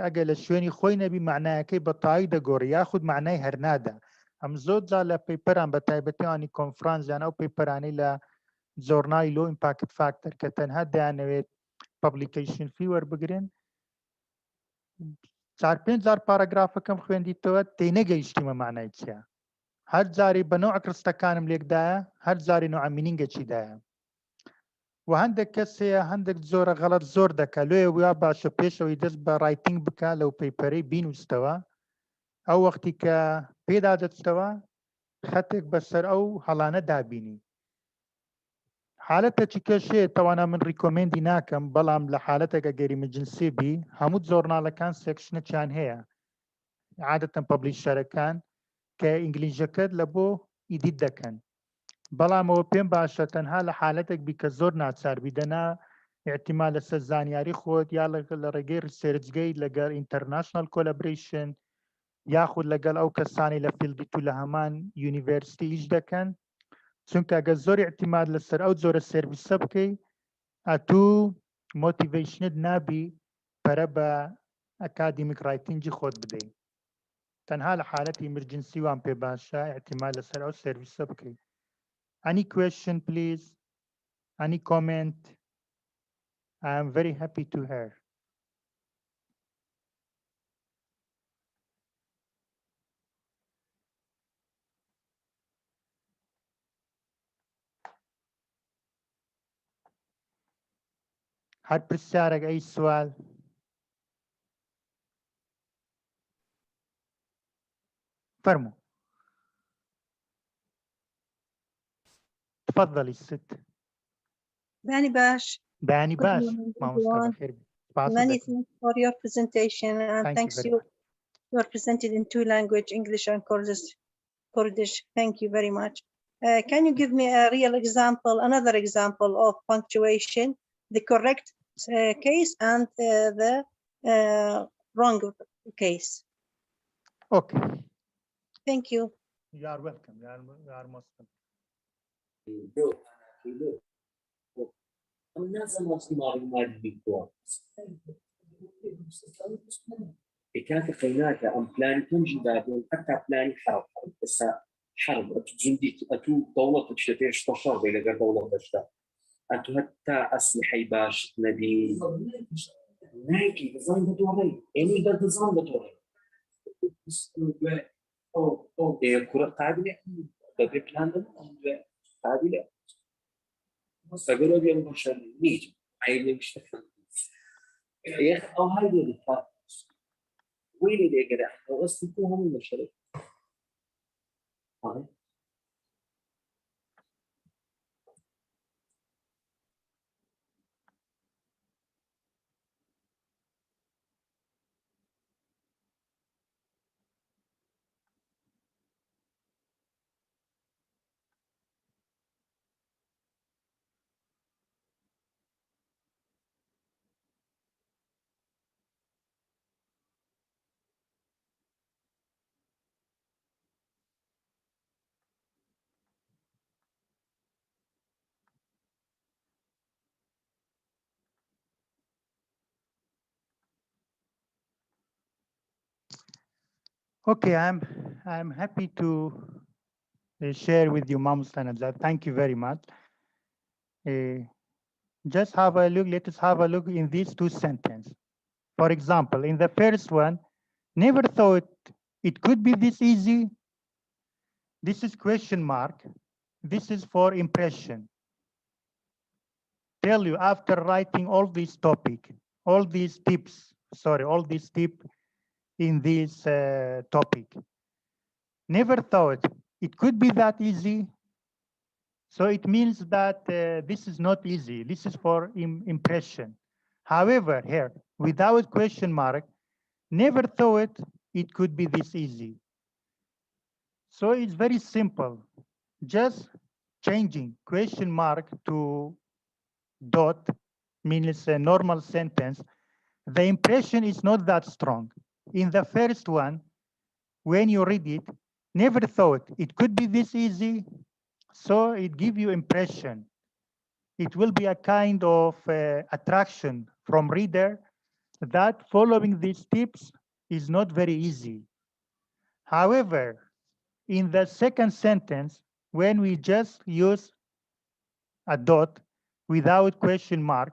أقل لشويني خوينا بمعناه كي بطايدة غوري ياخد معناه هرنادا هم زود جار لبيبران بتايبتي أني كونفرانس يعني أو بيبراني لا زورناي لو impact factor كتنها دانويت publication fee وەربگرن 4-5 پاراگرافەکەم خوێندیتەوە تێنەگەیشتیمە معنای چییە هەر جاری بە نوع ڕستەکانم لێکدایە هەر جاری نوع مینینگەچیدایە وهندك كسي هندك زورة غلط زور دكا لو ويا باشا بيش ويدس برايتنج بكا لو بيبري بين مستوى أو وقتي كا بيدا تستوى خطك بسر أو هلانا دابيني حالتك كشيء طبعا من ريكومندي ناكم بلام لحالتك غير مجنسي بي همود زورنا لكان سكشن كان هي عادة ببليشر كان كإنجليزي كد لبو يديد دكان بلام هو بين باشا تنها لحالتك بكزور ناتسار بدنا احتمال السزانياري خود يا لغير سيرج جيد لغير انترناشنال كولابريشن ياخد لقال او كساني لفيلد تو لهمان يونيفرسيتي ايش دكان چونکە ئەگە زۆر اعتیماد لەسەر ئەو جۆرە سێرڤیسە بکەی ئەتوو مۆتیڤیشنت نابی پەرە بە ئەکادیمیک ڕایتینگی خۆت بدەیت تەنها لە حالەتی ئیمرجنسی وان پێ باشە اعتیماد لەسەر ئەو سێرڤیسە بکەیت. Any question please? Any comment? I am very happy to hear. هر پرسیارێک ئەی سوال فرموا. تفضلي الست. Bani Bash. بانی Good باش morning, مامۆستا everyone. بەخێر بێت. Many سپاس thanks for your presentation, and Thank you thanks very you. much. You are presented in two languages, English and Kurdish. Thank you very much. Can you give me a real example, another example of punctuation, the correct case and the wrong case? Okay. Thank you. You are welcome. You are most welcome. كانت خيناك أم بلان تنجي بعدين حتى بلان حرب بس حرب أتجندي أتو دولة تشتريش تشر بين دولة بشتا أتو حتى أسلحة باش نبي نايكي ديزاين بدوري يعني ده ديزاين بدوري إيه كرة قابلة ده بلان ده قابلة فقالوا لي أنا بشر نيجي عيني مش تفهم يا أخي أو هاي اللي وين اللي قاعد أصدقهم من الشركة هاي Okay, I'm happy to share with you, Mom Stanazar. Thank you very much. Just have a look. Let us have a look in these two sentences. For example, in the first one, never thought it could be this easy. This is question mark. This is for impression. Tell you after writing all these topic, all these tips, all these tips in this topic. Never thought it could be that easy. So it means that this is not easy. This is for impression. However, here, without question mark, never thought it could be this easy. So it's very simple. Just changing question mark to dot means a normal sentence. The impression is not that strong. In the first one, when you read it, never thought it could be this easy. So it gives you impression. It will be a kind of attraction from reader that following these tips is not very easy. However, in the second sentence, when we just use a dot without question mark,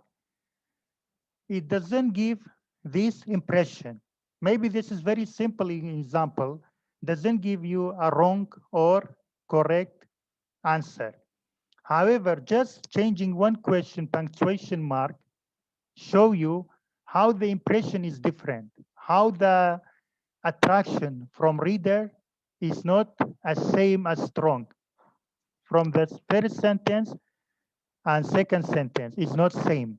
it doesn't give this impression. Maybe this is very simple example, doesn't give you a wrong or correct answer. However, just changing one question, punctuation mark, show you how the impression is different, how the attraction from reader is not as same as strong. From the first sentence and second sentence is not same.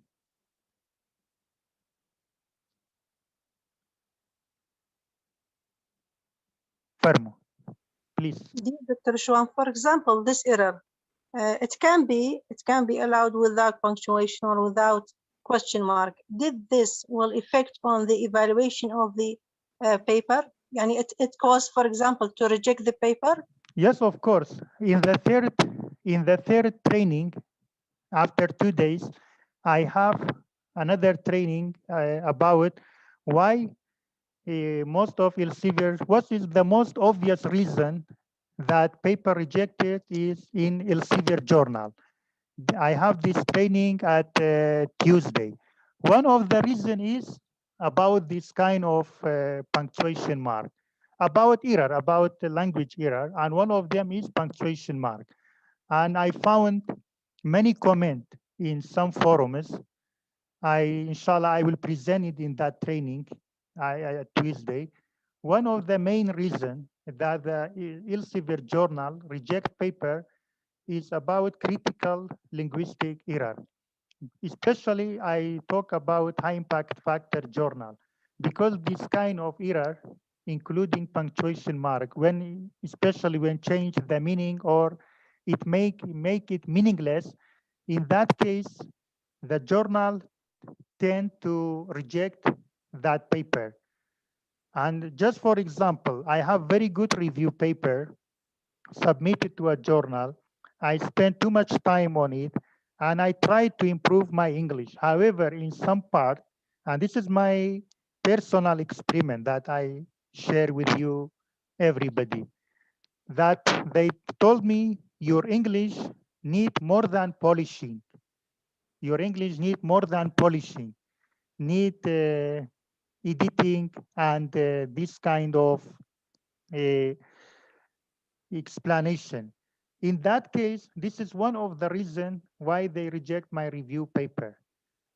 Fermo, please. Dear Dr. Shwan, for example, this error, it can be allowed without punctuation or without question mark. Did this will affect on the evaluation of the paper? Yani it caused, for example, to reject the paper? Yes, of course. In the third training, after 2 days, I have another training about why most of Elsevier, what is the most obvious reason that paper rejected is in Elsevier journal. I have this training at Tuesday. One of the reason is about this kind of punctuation mark, about error, about the language error, and one of them is punctuation mark. And I found many comment in some forums. Inshallah, I will present it in that training Tuesday. One of the main reason that the Elsevier journal reject paper is about critical linguistic error. Especially, I talk about high impact factor journal because this kind of error, including punctuation mark, especially when change the meaning or it make it meaningless, in that case, the journal tend to reject that paper. And just for example, I have very good review paper submitted to a journal. I spent too much time on it and I tried to improve my English. However, in some part, and this is my personal experiment that I share with you, everybody, that they told me your English need more than polishing. Your English need more than polishing, need editing and this kind of explanation. In that case, this is one of the reasons why they reject my review paper.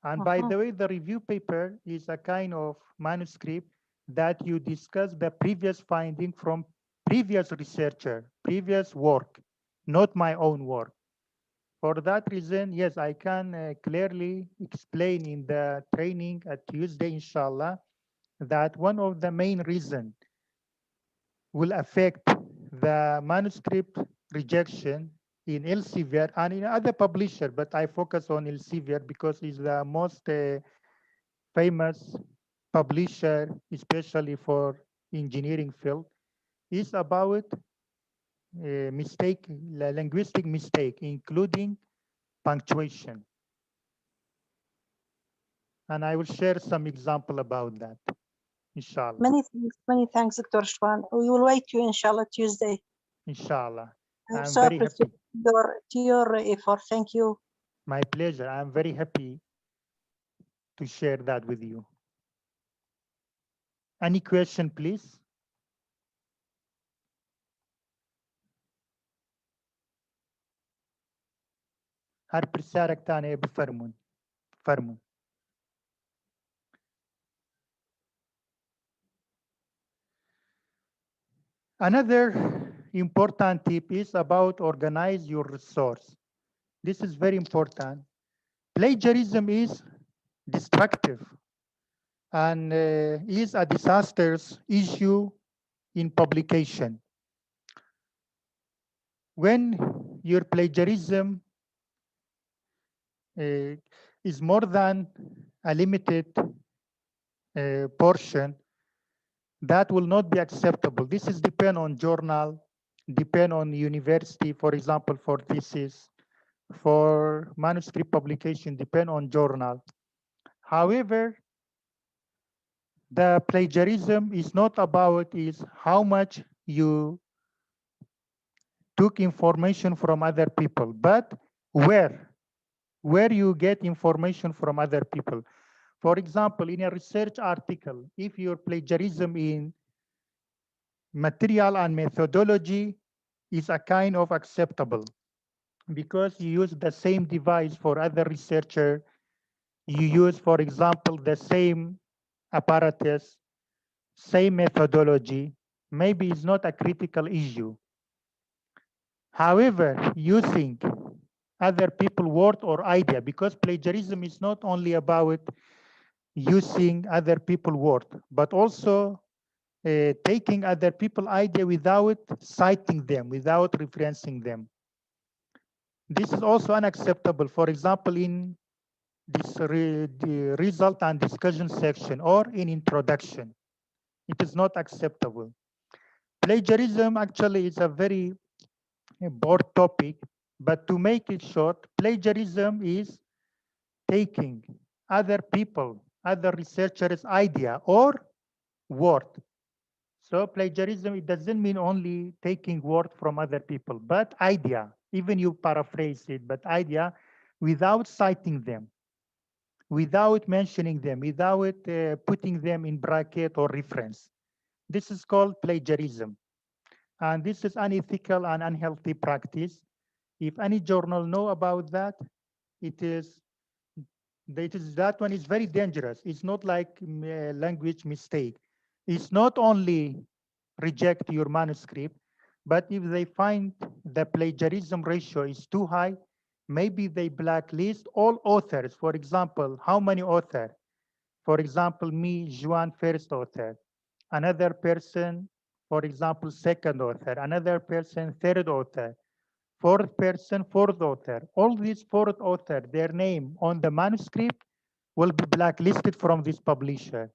And by the way, the review paper is a kind of manuscript that you discuss the previous finding from previous researcher, previous work, not my own work. For that reason, yes, I can clearly explain in the training at Tuesday, inshallah, that one of the main reasons will affect the manuscript rejection in Elsevier and in other publisher, but I focus on Elsevier because it's the most famous publisher, especially for engineering field, is about linguistic mistake, including punctuation. And I will share some example about that, inshallah. Many thanks, Dr. Shwan. We will wait you, inshallah, Tuesday. Inshallah. I'm I'm so very appreciate your effort. Thank you. My pleasure. I'm very happy to share that with you. Any question, please? هر پرسیارێک تانەیە بفەرمون. فەرمون. Another important tip is about organize your resource. This is very important. Plagiarism is destructive and is a disastrous issue in publication. When your plagiarism is more than a limited portion, that will not be acceptable. This is depend on journal, depend on university, for example, for thesis, for manuscript publication, depend on journal. However, the plagiarism is not about is how much you took information from other people, but where you get information from other people. For example, in a research article, if your plagiarism in material and methodology is a kind of acceptable. because you use the same device for other researcher. You use, for example, the same apparatus, same methodology. Maybe it's not a critical issue. However, using other people's word or idea, because plagiarism is not only about using other people's word, but also taking other people's idea without citing them, without referencing them. This is also unacceptable. For example, in this the result and discussion section or in introduction, it is not acceptable. Plagiarism actually is a very broad topic, but to make it short, plagiarism is taking other people, other researchers' idea or word. So plagiarism, it doesn't mean only taking word from other people, but idea, even you paraphrase it, but idea without citing them, without mentioning them, without putting them in bracket or reference. This is called plagiarism. And this is unethical and unhealthy practice. If any journal know about that, that one is very dangerous. It's not like language mistake. It's not only reject your manuscript, but if they find the plagiarism ratio is too high, maybe they blacklist all authors. For example, how many authors? For example, me, Juan, first author. Another person, for example, second author. Another person, third author. Fourth person, fourth author. All these fourth author, their name on the manuscript will be blacklisted from this publisher.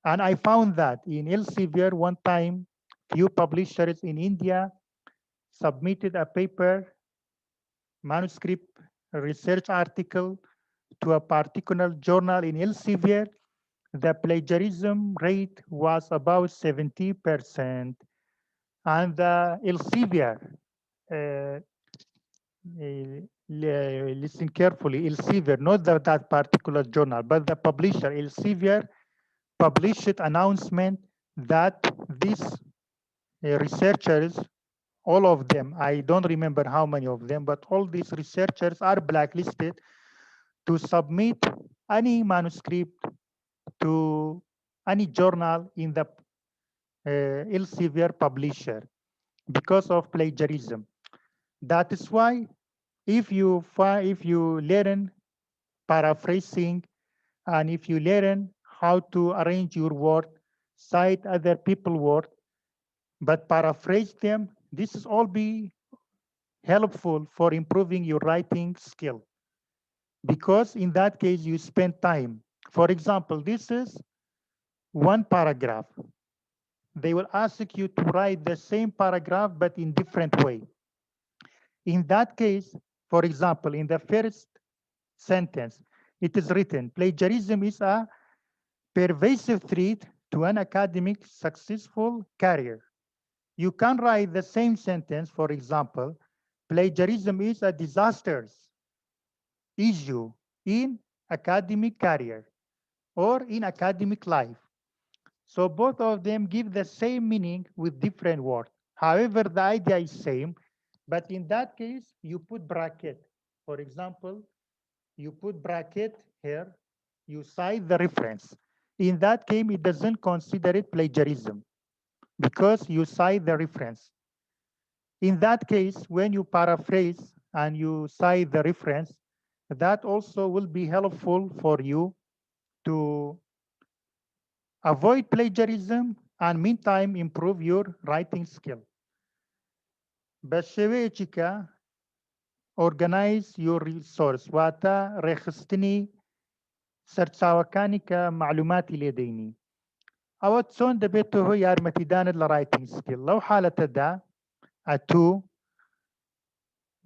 And I found that in Elsevier one time, few publishers in India submitted a paper, manuscript, research article to a particular journal in Elsevier. The plagiarism rate was about 70%. And the Elsevier, listen carefully, Elsevier, not that particular journal, but the publisher, Elsevier, published announcement that these researchers, all of them, I don't remember how many of them, but all these researchers are blacklisted to submit any manuscript to any journal in the Elsevier publisher because of plagiarism. That is why if you learn paraphrasing and if you learn how to arrange your word, cite other people's word, but paraphrase them, this is all be helpful for improving your writing skill. Because in that case, you spend time. For example, this is one paragraph. They will ask you to write the same paragraph, but in different way. In that case, for example, in the first sentence, it is written, plagiarism is a pervasive threat to an academic successful career. You can write the same sentence, for example, plagiarism is a disastrous issue in academic career or in academic life. So both of them give the same meaning with different words. However, the idea is same, but in that case, you put bracket. For example, you put bracket here, you cite the reference. In that case, it doesn't consider it plagiarism because you cite the reference. In that case, when you paraphrase and you cite the reference, that also will be helpful for you to avoid plagiarism and meantime improve your writing skill. بشويتك organize your resource واتا رخصتني سرچاوەکانی کە معلوماتی لێدەینی ئەوە چۆن دەبێتەوە یارمەتیدانت لە writing skill لەو حالەتەدا ئەتوو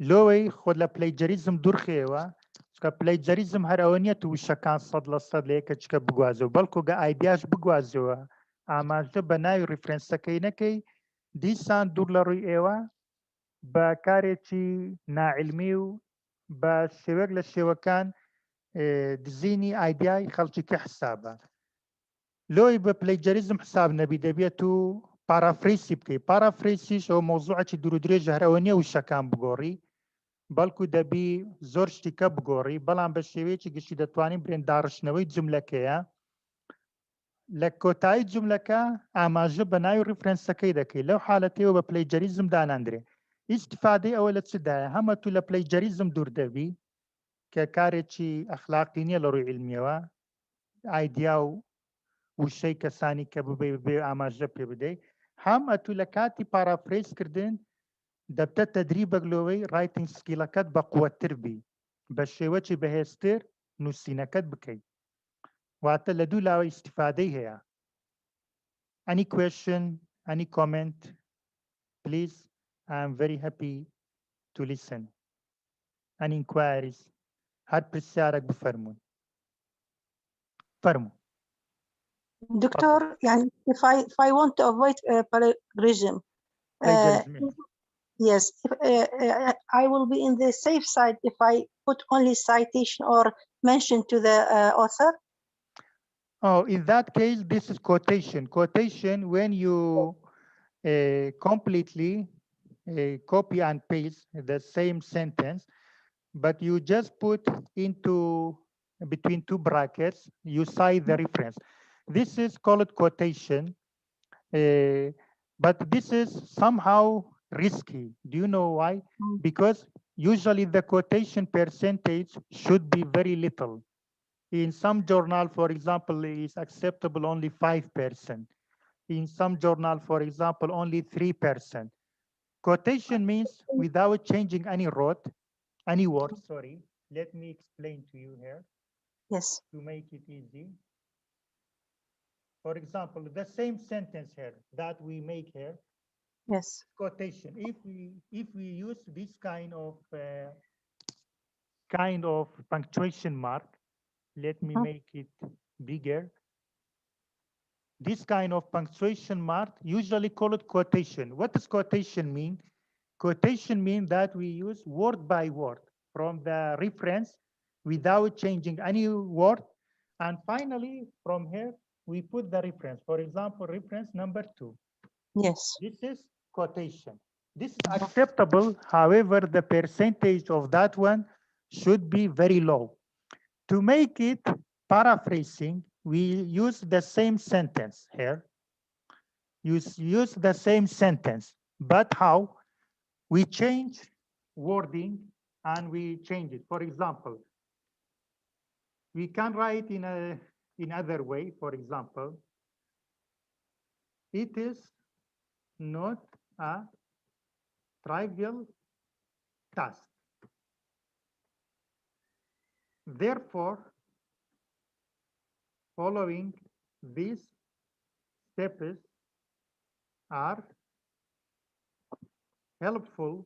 لۆی خۆت لە plagiarism دوورخێەوە چکە plagiarism هەر ئەوە نیە تو وشەکان 100% لە یەکەچکە بگوازەوە بەڵکو گە ئایدیاش بگوازەوە ئاماژە بە ناوی ریفرەنسەکەی نەکەی دیسان دوور لە ڕووی ئێوە بە کارێکی ناعلمی و بە شێوەک لە شێوەکان دزینی ئایدیای خەڵکیکە حسابە لۆی بە plagiarism حساب نەبی دەبێت و پارافریسی بکەی پارافریسیش ئەو مۆزوعێکی دوور و درێژە هەر ئەوە نیە وشەکان بگۆڕی بەڵکو دەبی زۆر شتیکە بگۆڕی بەڵام بە شێوەیەکی گشتی دەتوانین برێن داڕشتنەوەی جملەکەیە لە کۆتایی جملەکە ئاماژە بە ناوی ڕیفرەنسەکەی دەکەی لەو حالەتەوە بە پلەیجەریزم داناندرێ ئیستیفادەی ئەوە لە چدایە هەمە تو لە پلەیجەریزم دوور دەبی کە کارێکی ئەخلاقی نییە لە ڕووی علمیەوە ئایدیا و وشەی کەسانی کە ببێ ئاماژە پێ بدەیت هەم ئەتو لە کاتی پارافرێزکردن دەبتە تەدریبەک لەوەی ڕایتینگ سکیلەکەت بە قووەتر بی بە شێوەی بەهێزتر نووسینەکەت بکەیت واتە لە دوو لاوە ئیستیفادەی هەیە. Any question, any comment, please, I am very happy to listen. Any inquiries, هەر پرسیارێک بفەرمون. فەرموو. دكتور يعني if I want to avoid plagiarism, yes, I will be in the safe side if I put only citation or mention to the author. Oh, in that case, this is quotation. Quotation when you completely copy and paste the same sentence, but you just put into between two brackets, you cite the reference. This is called quotation, but this is somehow risky. Do you know why? Because usually the quotation percentage should be very little. In some journal, for example, is acceptable only 5%. In some journal, for example, only 3%. Quotation means without changing any word, sorry. Let me explain to you here. Yes. To make it easy. For example, the same sentence here that we make here. Yes. Quotation. If we use this kind of punctuation mark, let me make it bigger. This kind of punctuation mark usually called quotation. What does quotation mean? Quotation means that we use word by word from the reference without changing any word. And finally, from here, we put the reference. For example, reference number 2. Yes. This is quotation. This is acceptable. However, the percentage of that one should be very low. To make it paraphrasing, we use the same sentence here. Use the same sentence, but how? We change wording and we change it. For example, we can write in other way. For example, it is not a trivial task. Therefore, following these steps are helpful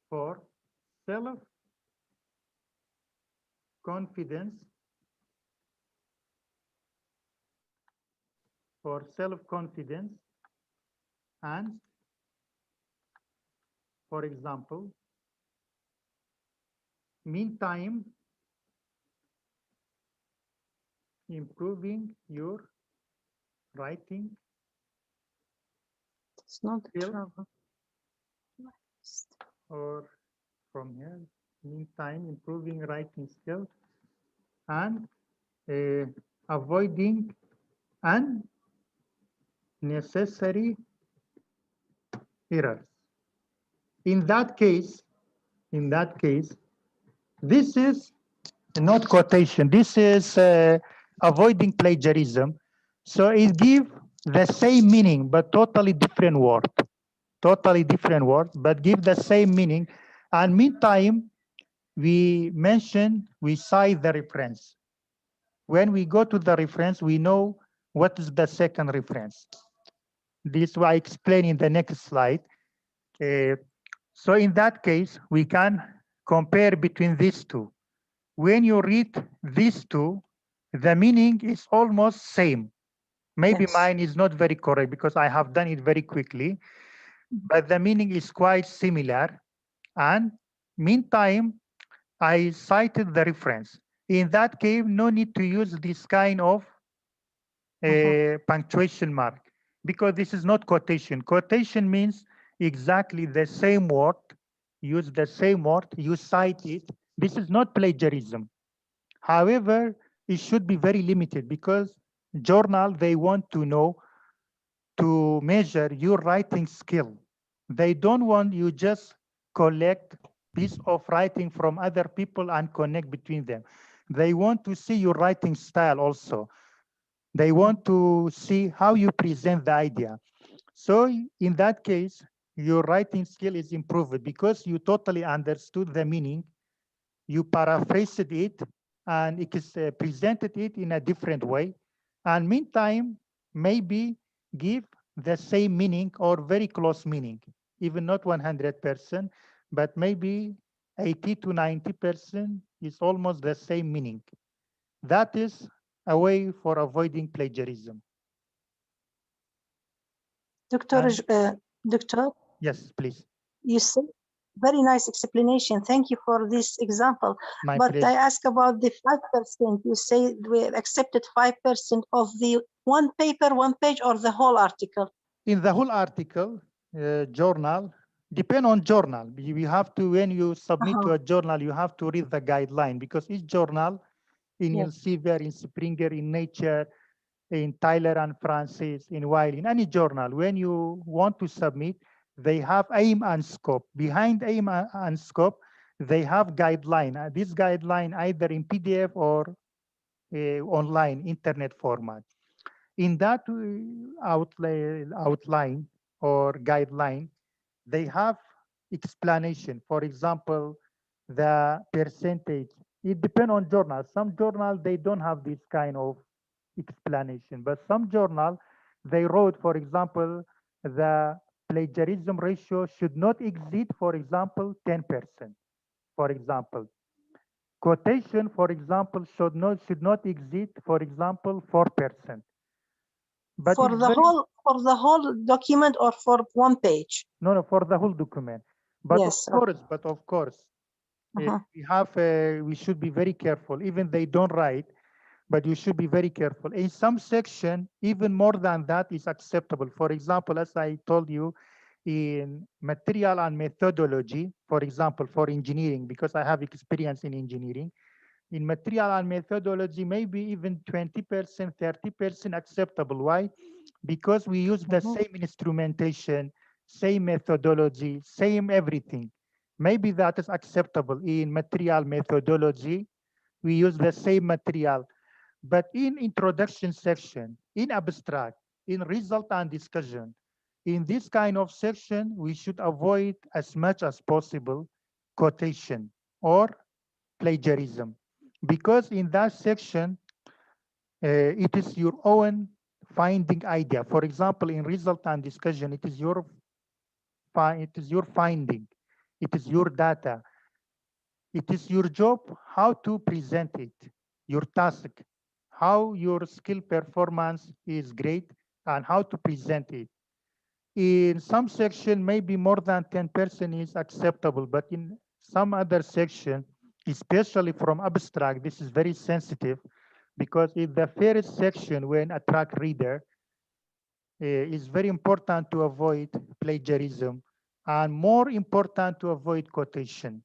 for self-confidence, and, for example, meantime, improving your writing. It's not skill, or from here, meantime, improving writing skills and avoiding unnecessary errors. In that case, this is not quotation. This is avoiding plagiarism. So it gives the same meaning, but totally different word. But give the same meaning. And meantime, we cite the reference. When we go to the reference, we know what is the second reference. This I explain in the next slide. So in that case, we can compare between these two. When you read these two, the meaning is almost same. Maybe Yes. mine is not very correct because I have done it very quickly, but the meaning is quite similar. And meantime, I cited the reference. In that case, no need to use this kind of punctuation mark because this is not quotation. Quotation means exactly the same word use the same word, you cite it. This is not plagiarism. However, it should be very limited because journal, they want to know, to measure your writing skill. They don't want you just collect piece of writing from other people and connect between them. They want to see your writing style also. They want to see how you present the idea. So in that case, your writing skill is improved because you totally understood the meaning, you paraphrased it, and it is presented it in a different way. And meantime, maybe give the same meaning or very close meaning, even not 100%, but maybe 80 to 90% is almost the same meaning. That is a way for avoiding plagiarism. Doctor, Doctor, Yes, please. you said very nice explanation. Thank you for this example. My But pleasure. I ask about the 5%. You say we accepted 5% of the one paper, one page, or the whole article? In the whole article, journal, depend on journal. You have to, when you submit to a journal, you have to read the guideline because each journal in Yes. Elsevier, in Springer, in Nature, in Tyler and Francis, in Wiley, in any journal, when you want to submit, they have aim and scope. Behind aim and scope, they have guideline. This guideline either in PDF or online internet format. In that outline or guideline, they have explanation. For example, the percentage. It depends on journals. Some journals, they don't have this kind of explanation, but some journal, they wrote, for example, the plagiarism ratio should not exceed, for example, 10%. For example, quotation, for example, should not exceed, for example, 4%. But For the whole document or for one page? No, for the whole document. But Yes. of course, we should be very careful. Even they don't write, but you should be very careful. In some section, even more than that is acceptable. For example, as I told you, in material and methodology, for example, for engineering, because I have experience in engineering, in material and methodology, maybe even 20%, 30% acceptable. Why? Because we use the same instrumentation, same methodology, same everything. Maybe that is acceptable in material methodology. We use the same material. But in introduction section, in abstract, in result and discussion, in this kind of section, we should avoid as much as possible quotation or plagiarism. Because in that section, it is your own finding idea. For example, in result and discussion, it is your finding, it is your data, it is your job how to present it, your task, how your skill performance is great and how to present it. In some section, maybe more than 10% is acceptable, but in some other section, especially from abstract, this is very sensitive because in the first section, when attract reader, it's very important to avoid plagiarism and more important to avoid quotation.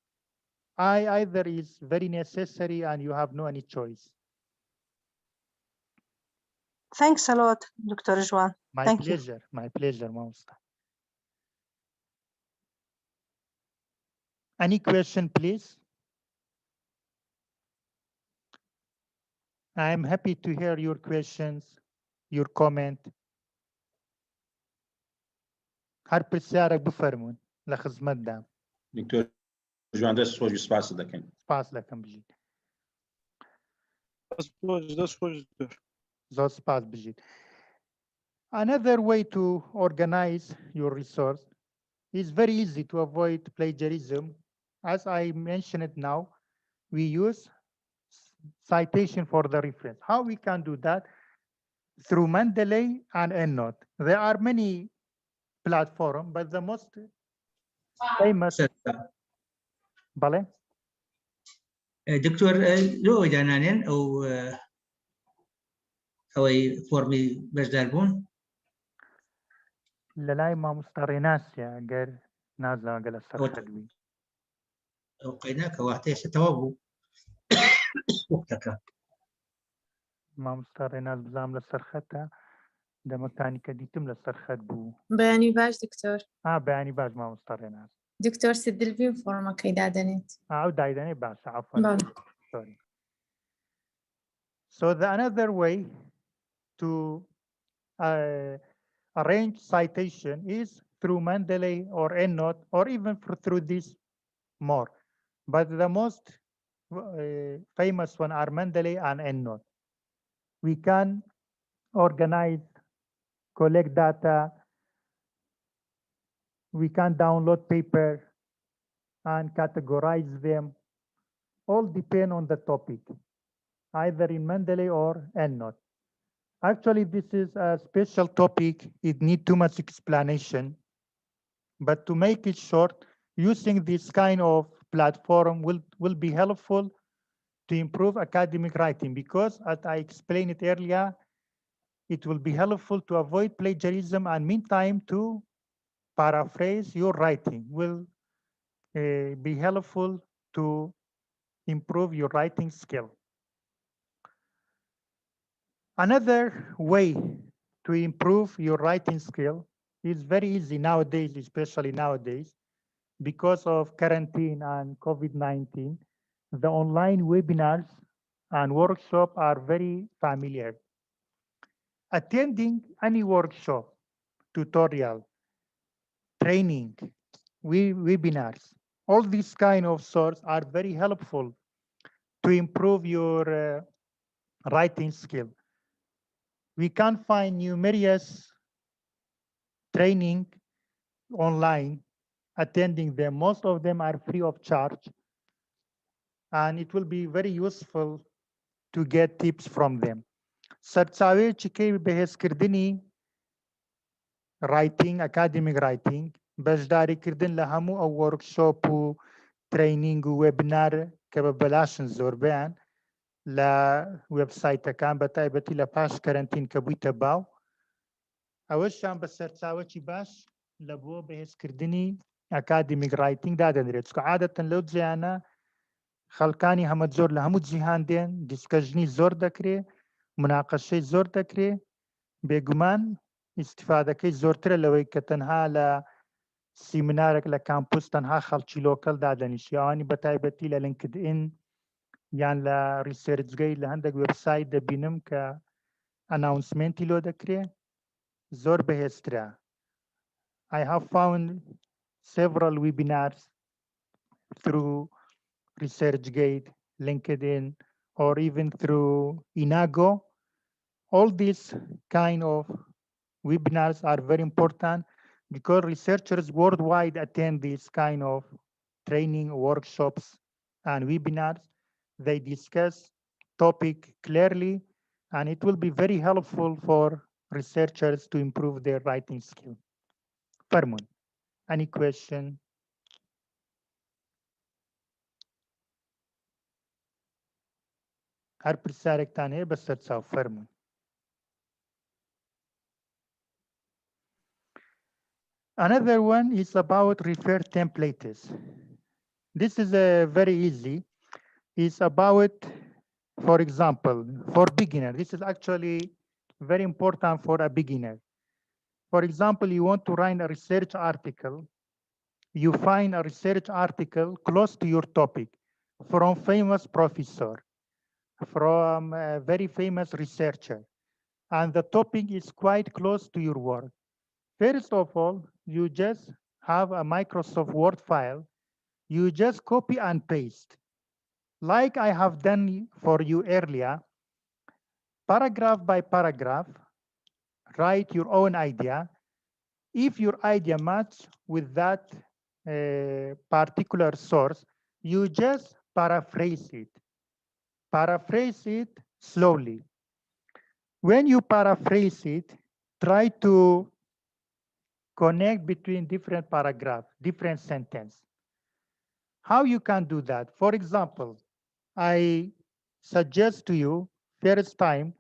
Either is very necessary and you have no any choice. Thanks a lot, Dr. Ridwan. My pleasure, Mausta. Any question, please? I am happy to hear your questions, your comment. هر پرسیارێک بفەرمونون لە خزمەتدام. دکتۆر جوان دەست خۆش سپاس دەکەین. سپاس دەکەم بژیت. زۆر سپاس بژیت. Another way to organize your resource is very easy to avoid plagiarism. As I mentioned it now, we use citation for the reference. How we can do that? Through Mendeley and EndNote. There are many platforms, but the most famous. Bale? دكتور لو جانانين او فورمي بجداربون للاي ما مستريناس يا غير نازا قال السرخدوي ئەو قەیناکە واتەیە تەواو بوو وەختەکە مامۆستا ڕێناز بزانام لەسەر خەتە دەمەکانی کە دیتم لەسەر خەت بوو. بەیانی باش دکتۆر بەیانی باش مامۆستا ڕێناز. دکتۆر سدلبی فۆرمەکەی دادەنێت. ئەو دایدەنێ باشە عەفوان. بەڵێ. Sorry. So the another way to arrange citation is through Mendeley or EndNote or even through this more. But the most famous one are Mendeley and EndNote. We can organize, collect data, we can download paper and categorize them. All depend on the topic, either in Mendeley or EndNote. Actually, this is a special topic. It needs too much explanation. But to make it short, using this kind of platform will be helpful to improve academic writing because, as I explained it earlier, it will be helpful to avoid plagiarism and meantime to paraphrase your writing will be helpful to improve your writing skill. Another way to improve your writing skill is very easy nowadays, especially nowadays, because of quarantine and COVID-19. The online webinars and workshops are very familiar. Attending any workshop, tutorial, training, webinars, all these kind of sorts are very helpful to improve your writing skill. We can find numerous training online, attending them. Most of them are free of charge. And it will be very useful to get tips from them. سەرچاوەیەکی کەی بەهێزکردنی writing, academic writing, بەشداریکردن لە هەموو ئەو وەرکشۆپ و ترینینگ و وێبنار کە بە بەلاشن زۆربیان لە وێبسایتەکان بە تایبەتی لە پاش کەرەنتین کە بوویتە باو ئەوەشیان بە سەرچاوەکی باش لە بۆ بەهێزکردنی ئەکادمیک ڕایتینگ دادەنرێت چکە عادەتەن لەو جیانە خەڵکانی هەمە زۆر لە هەموو جیهان دێن دیسکەژنی زۆر دەکرێ مناقەشەی زۆر دەکرێ بێگومان ئیستیفادەکەی زۆرترە لەوەی کە تەنها لە سیمینارێک لە کامپوس تەنها خەڵکی لۆکەل دادەنیشی ئەوانی بە تایبەتی لە لینکدئین یان لە ریسێرچگەی لە هەندێک وێبسایت دەبینم کە ئەناونسمنتی لۆ دەکرێ زۆر بەهێزترە. I have found several webinars through ResearchGate, LinkedIn, or even through Inago. All these kind of webinars are very important because researchers worldwide attend these kind of training workshops and webinars. They discuss topic clearly, and it will be very helpful for researchers to improve their writing skill. Farmun, any question? هر پرسیارێکتان هەیە بەسەر چاو فەرموون. Another one is about refer templates. This is very easy. It's about, for example, for beginner. This is actually very important for a beginner. For example, you want to write a research article. You find a research article close to your topic from famous professor, from a very famous researcher, and the topic is quite close to your work. First of all, you just have a Microsoft Word file. You just copy and paste. Like I have done for you earlier, paragraph by paragraph, write your own idea. If your idea matches with that particular source, you just paraphrase it. Paraphrase it slowly. When you paraphrase it, try to connect between different paragraphs, different sentences. How you can do that? For example, I suggest to you, first time,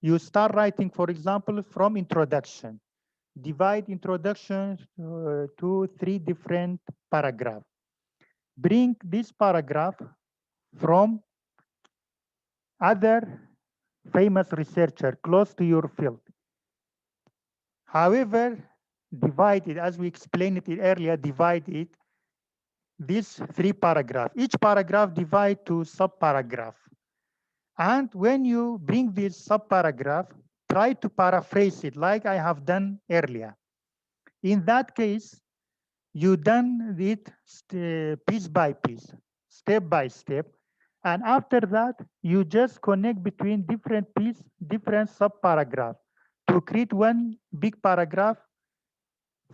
you start writing, for example, from introduction. Divide introduction to 3 different paragraphs. bring this paragraph from other famous researcher close to your field. However, divide it, as we explained it earlier, divide it, these 3 paragraphs. Each paragraph divide to sub-paragraph. And when you bring this sub-paragraph, try to paraphrase it like I have done earlier. In that case, you done it piece by piece, step by step. And after that, you just connect between different pieces, different sub-paragraph to create one big paragraph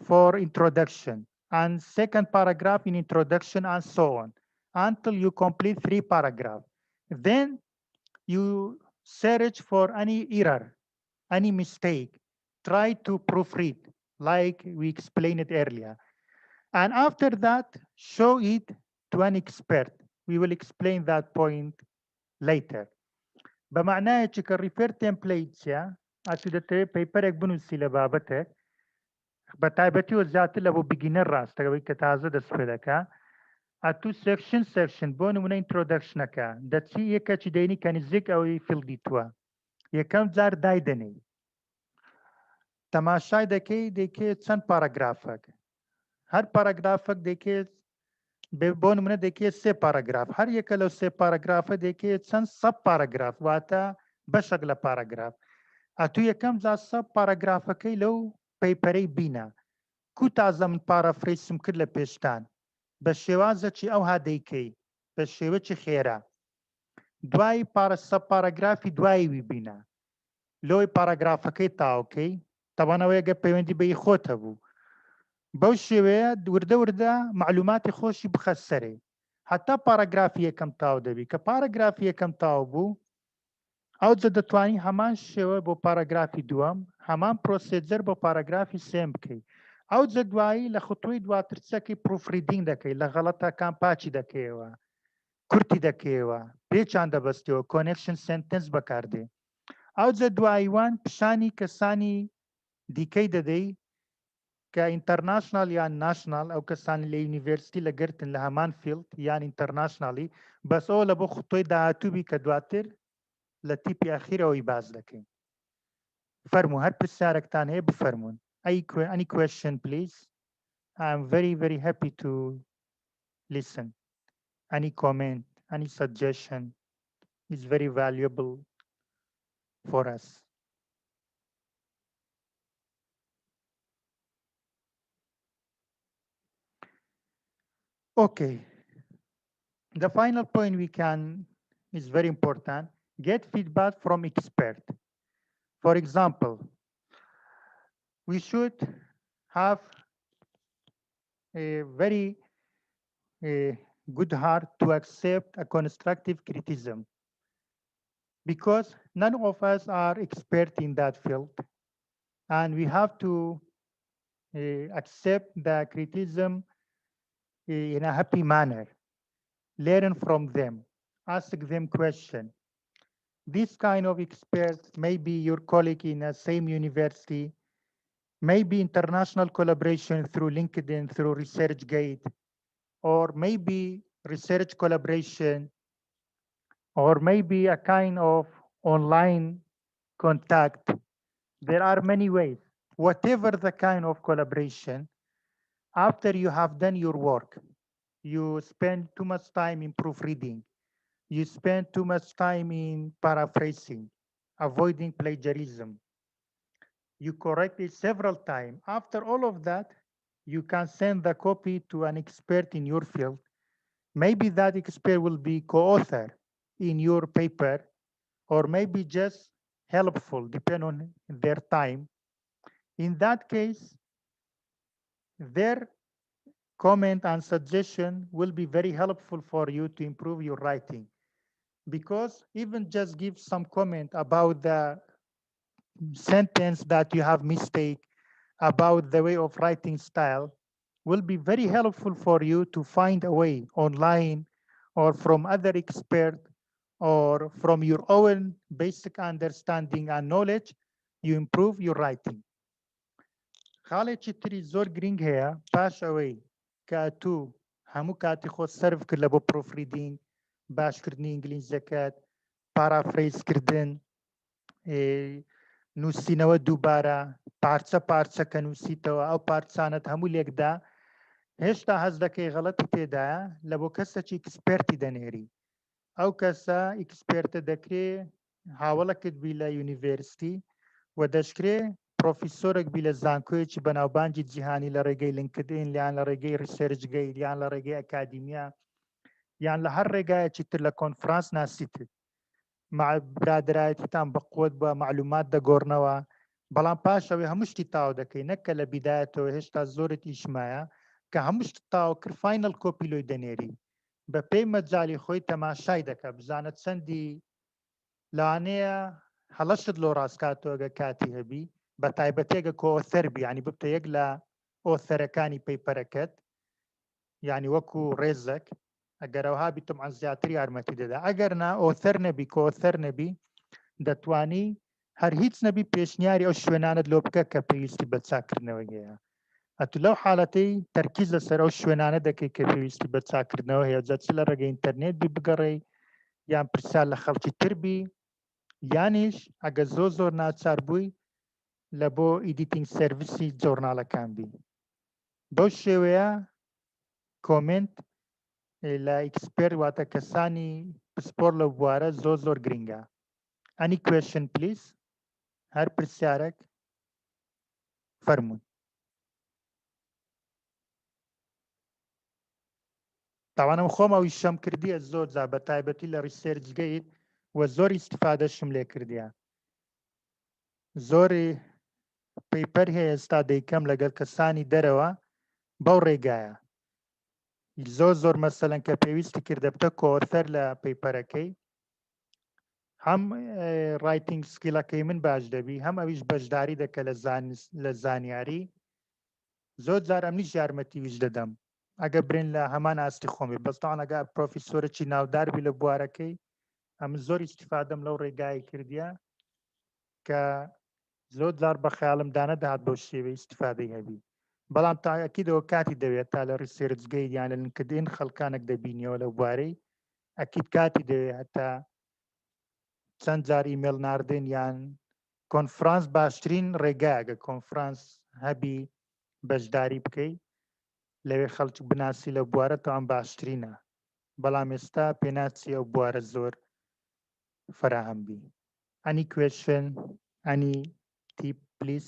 for introduction and second paragraph in introduction and so on until you complete 3 paragraphs. Then you search for any error, any mistake, try to proofread like we explained it earlier. And after that, show it to an expert. We will explain that point later. بمعناه refer templates يا أتودة paper بنوسي لبابتك بتعبتي وزعت له beginner راس تقوي كتازة دسفلك أتو section بون من introduction كا دتشي يكا تديني كان زيك أو فيلديتوا يكم زار دايدني تماشای دەکەی چەند پاراگرافێک هەر پاراگرافێک دەکێت بۆ نمونە دەکێت 3 پاراگراف هەر یەکە لەو 3 پاراگرافە دەکێت چەند سەب پاراگراف واتە بەشێک لە پاراگراف ئەتوو یەکەم جا سەب پاراگرافەکەی لەو پەیپەرەی بینە کو تازە من پارافرێسم کرد لە پێشتان بە شێوازەکی ئەو هادەیکەی بە شێوەی خێرا دوای سەب پاراگرافی دوایوی بینە لۆی پاراگرافەکەی تاوکەی تەوانەوەی ئەگە پەیوەندی بەی خۆتە بوو بەو شێوەیە وردە وردە معلوماتی خۆشی بخە سەرێ هەتا پاراگرافی یەکەم تاو دەبی کە پاراگرافی یەکەم تاو بوو ئەو جە دەتوانی هەمان شێوە بۆ پاراگرافی دووەم هەمان پرۆسێجەر بۆ پاراگرافی سێم بکەی ئەو جە دوایی لە خوتوی دواتر چەکی پروفریدینگ دەکەی لە غەڵەتەکان پاچی دەکەیەوە کورتی دەکەیەوە پێچان دەبەستەوە کۆنێکشن سنتنس بەکاردێ ئەو جە دواییوان پیشانی کەسانی دیکەی دەدەی کە ئینتەرناشنال یان ناشنال ئەو کەسانی لە یونیڤرسیتی لەگرتن لە هەمان فیلد یان ئینتەرناشنالی بەس ئەو لە بۆ خوتۆی داهاتووبی کە دواتر لە تیپی ئەخیرەوەی باز دەکەین فەرموو هەر پرسیارێکتان هەیە بفەرموون any question please I'm very happy to listen any comment any suggestion is very valuable for us. Okay, the final point is very important. Get feedback from expert. For example, we should have a very good heart to accept a constructive criticism because none of us are expert in that field and we have to accept the criticism in a happy manner, learn from them, ask them questions. This kind of expert may be your colleague in the same university, maybe international collaboration through LinkedIn, through ResearchGate, or maybe research collaboration, or maybe a kind of online contact. There are many ways. Whatever the kind of collaboration, after you have done your work, you spend too much time in proofreading, you spend too much time in paraphrasing, avoiding plagiarism. You correct it several times. After all of that, you can send the copy to an expert in your field. Maybe that expert will be co-author in your paper, or maybe just helpful, depending on their time. In that case, their comment and suggestion will be very helpful for you to improve your writing. Because even just give some comment about the sentence that you have mistake, about the way of writing style, will be very helpful for you to find a way online or from other experts or from your own basic understanding and knowledge, you improve your writing. خاڵێکی تری زۆر گرنگ هەیە پاش ئەوەی کە تو هەموو کاتی خۆ سرف کرد لە بۆ پرۆفریدینگ باشکردنی ئینگلیزیەکەت پارافریزکردن نووسینەوە دووبارە پارچە پارچەکە نووسیتەوە ئەو پارچانت هەموو لێکدا هێشتا هەز دەکەی غەڵەتی تێدایە لە بۆ کەسێکی ئیکسپێرتی دەنێری ئەو کەسە ئیکسپێرتە دەکرێ هاوڵەکت بی لە یونیڤێرسیتی و دەشکرێ پرۆفیسۆرێک بی لە زانکۆیەکی بەناوبانگی جیهانی لە ڕێگەی لینکدین یان لە ڕێگەی ریسێرچگەی یان لە ڕێگەی ئەکادیمیا یان لە هەر ڕێگایەکی تر لە کۆنفرانس ناسیتر برادرایەتیتان بەقوت بە معلومات دەگۆڕنەوە بەڵام پاشەوەی هەموو شتی تاو دەکەی نەکە لە بیدایەتەوە هێشتا زۆرت ئیشمایە کە هەموو شت تاو کرد فاینەل کۆپی لۆی دەنێری بە پێی مەجای خۆی تەماشای دەکە بزانە چەندی لەوانەیە هەڵەشت لۆ ڕاستکاتۆگە کاتی هەبی بە تایبەتێگە کۆثەربی ینی ببتە یەک لە ئۆثەرەکانی پەیپەرەکەت ینی وەکو ڕێزەک ئەگەرەوها بیتم عن زیاتر یارمەتی دەدا ئەگەر نا ئۆثەر نەبی کۆثەر نەبی دەتوانی هەر هیچ نەبی پێشنیاری ئەو شوێنانت لۆ بکە کە پێویستی بە چاکردنەوەیە ئەتو لەو حاڵەتەی تەرکیز لەسەر ئەو شوێنانە دەکەی کە پێویستی بە چاکردنەوە هەیە جەچ لە ڕێگەی ئینتەرنێت بی بگەڕێی یان پرسیار لە خەڵکی تربی یانیش ئەگە زۆر ناچار بووی لە بۆ ئیدیتینگ سەرویسی جۆرناڵەکان بی بەو شێوەیە کۆمنت لە ئیکسپێر واتە کەسانی پسپۆر لە بوارە زۆر گرنگە ئەنی کوێشن پلیز هەر پرسیارێک فەرموون تاوانم خۆم ئەوی شەم کردیە زۆر جا بە تایبەتی لە ریسێرچگەیت و زۆر ئیسیفادەشم لێ کردیە زۆری پەیپەر هەیە ئێستا دەیکەم لەگەڵ کەسانی دەرەوە بەو ڕێگایە زۆر مەسەلەن کە پێویستی کردە بتە کۆثەر لە پەیپەرەکەی هەم ڕایتینگ سکیلەکەی من باش دەبی هەم ئەویش بەشداری دەکە لە زانیاری زۆر جار ئەمنیش یارمەتیویش دەدەم ئەگە برین لە هەمان ئاستی خۆمی بەستان ئەگە پرۆفیسۆرێکی ناوداربی لە بوارەکەی ئەم زۆر ئیسیفادەم لەو ڕێگای کردیە کە زۆر جار بە خەیاڵمدا نەدەهات بەو شێوەی ئیسیفادەی هەبی بەڵام تاکیدەوە کاتی دەوێت تا لە ریسێرچگەی یان لە لینکدین خەڵکانێک دەبینیەوە لە بوارەی ئەکید کاتی دەوێت هەتا چەند جار ئیمێل ناردن یان کۆنفرانس باشترین ڕێگایەگە کۆنفرانس هەبی بەشداری بکەی لەوێ خەڵک بناسی لە بوارە تاوان باشترینە بەڵام ئێستا پێناچی ئەو بوارە زۆر فراهەم بی ئەنی کوێشن ئەنی تیپ پلیز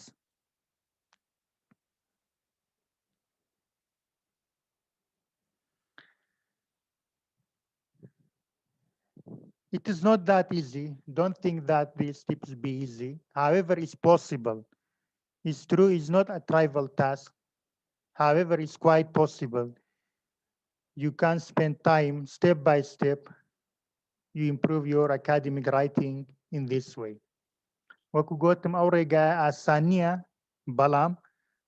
It is not that easy. Don't think that these tips be easy. However, it's possible. It's true, it's not a trivial task. However, it's quite possible. You can spend time step by step. You improve your academic writing in this way. وەکو گوتم ئەو ڕێگای ئاسانیە بەڵام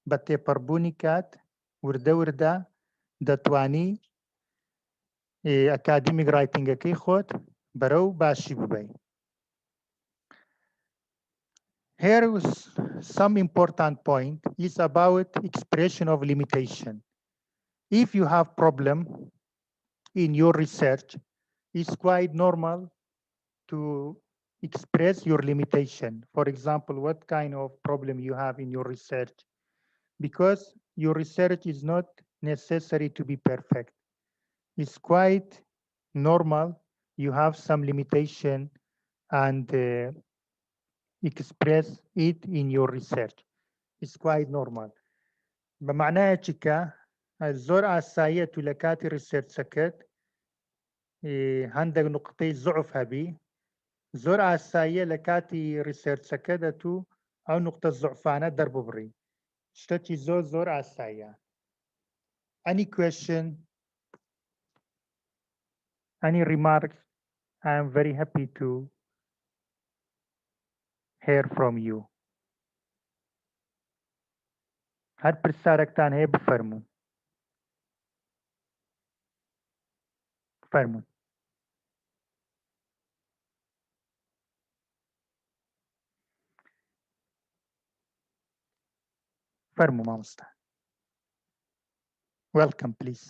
بە تێپەڕبوونی کات وردە دەتوانی ئەکادمیک ڕایتینگەکەی خۆت بەرەو باشی ببەی. Here is some important point is about expression of limitation. If you have problem in your research, it's quite normal to express your limitation. For example, what kind of problem you have in your research, because your research is not necessary to be perfect. It's quite normal. You have some limitation and express it in your research. It's quite normal. بمعنایەکی کە زۆر ئاساییە تو لە کاتی ریسێرچەکەت هەندێک نقطەی زعف هەبی زۆر ئاساییە لە کاتی ریسێرچەکە دەتوو ئەو نقطە زعفانە دەرببڕی شتێکی زۆر ئاساییە. Any question? Any remarks? I am very happy to hear from you. هەر پرسیارێکتان هەیە بفەرموون. فەرموون. فەرموو مامۆستا. Welcome, please.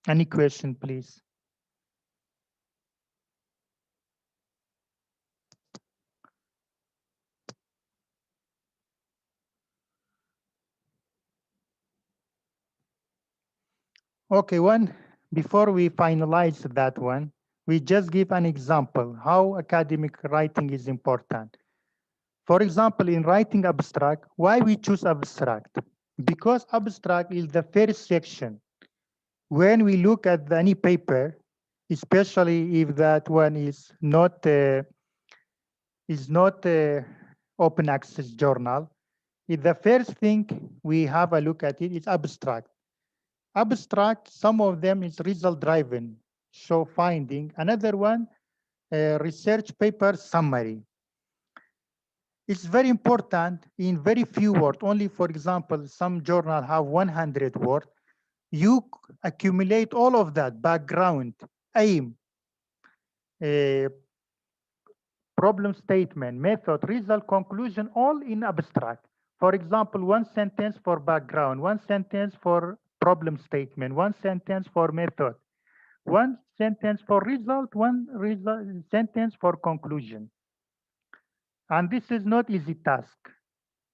Any question, please? Okay, before we finalize that one, we just give an example how academic writing is important. For example, in writing abstract, why we choose abstract? Because abstract is the first section. When we look at any paper, especially if that one is not open access journal, the first thing we have a look at it is abstract. Abstract, some of them is result driven, show finding. Another one, research paper summary. It's very important in very few words. Only, for example, some journal have 100 words. You accumulate all of that, background, aim, problem statement, method, result, conclusion, all in abstract. For example, one sentence for background, one sentence for problem statement, one sentence for method, one sentence for result, one sentence for conclusion. And this is not easy task.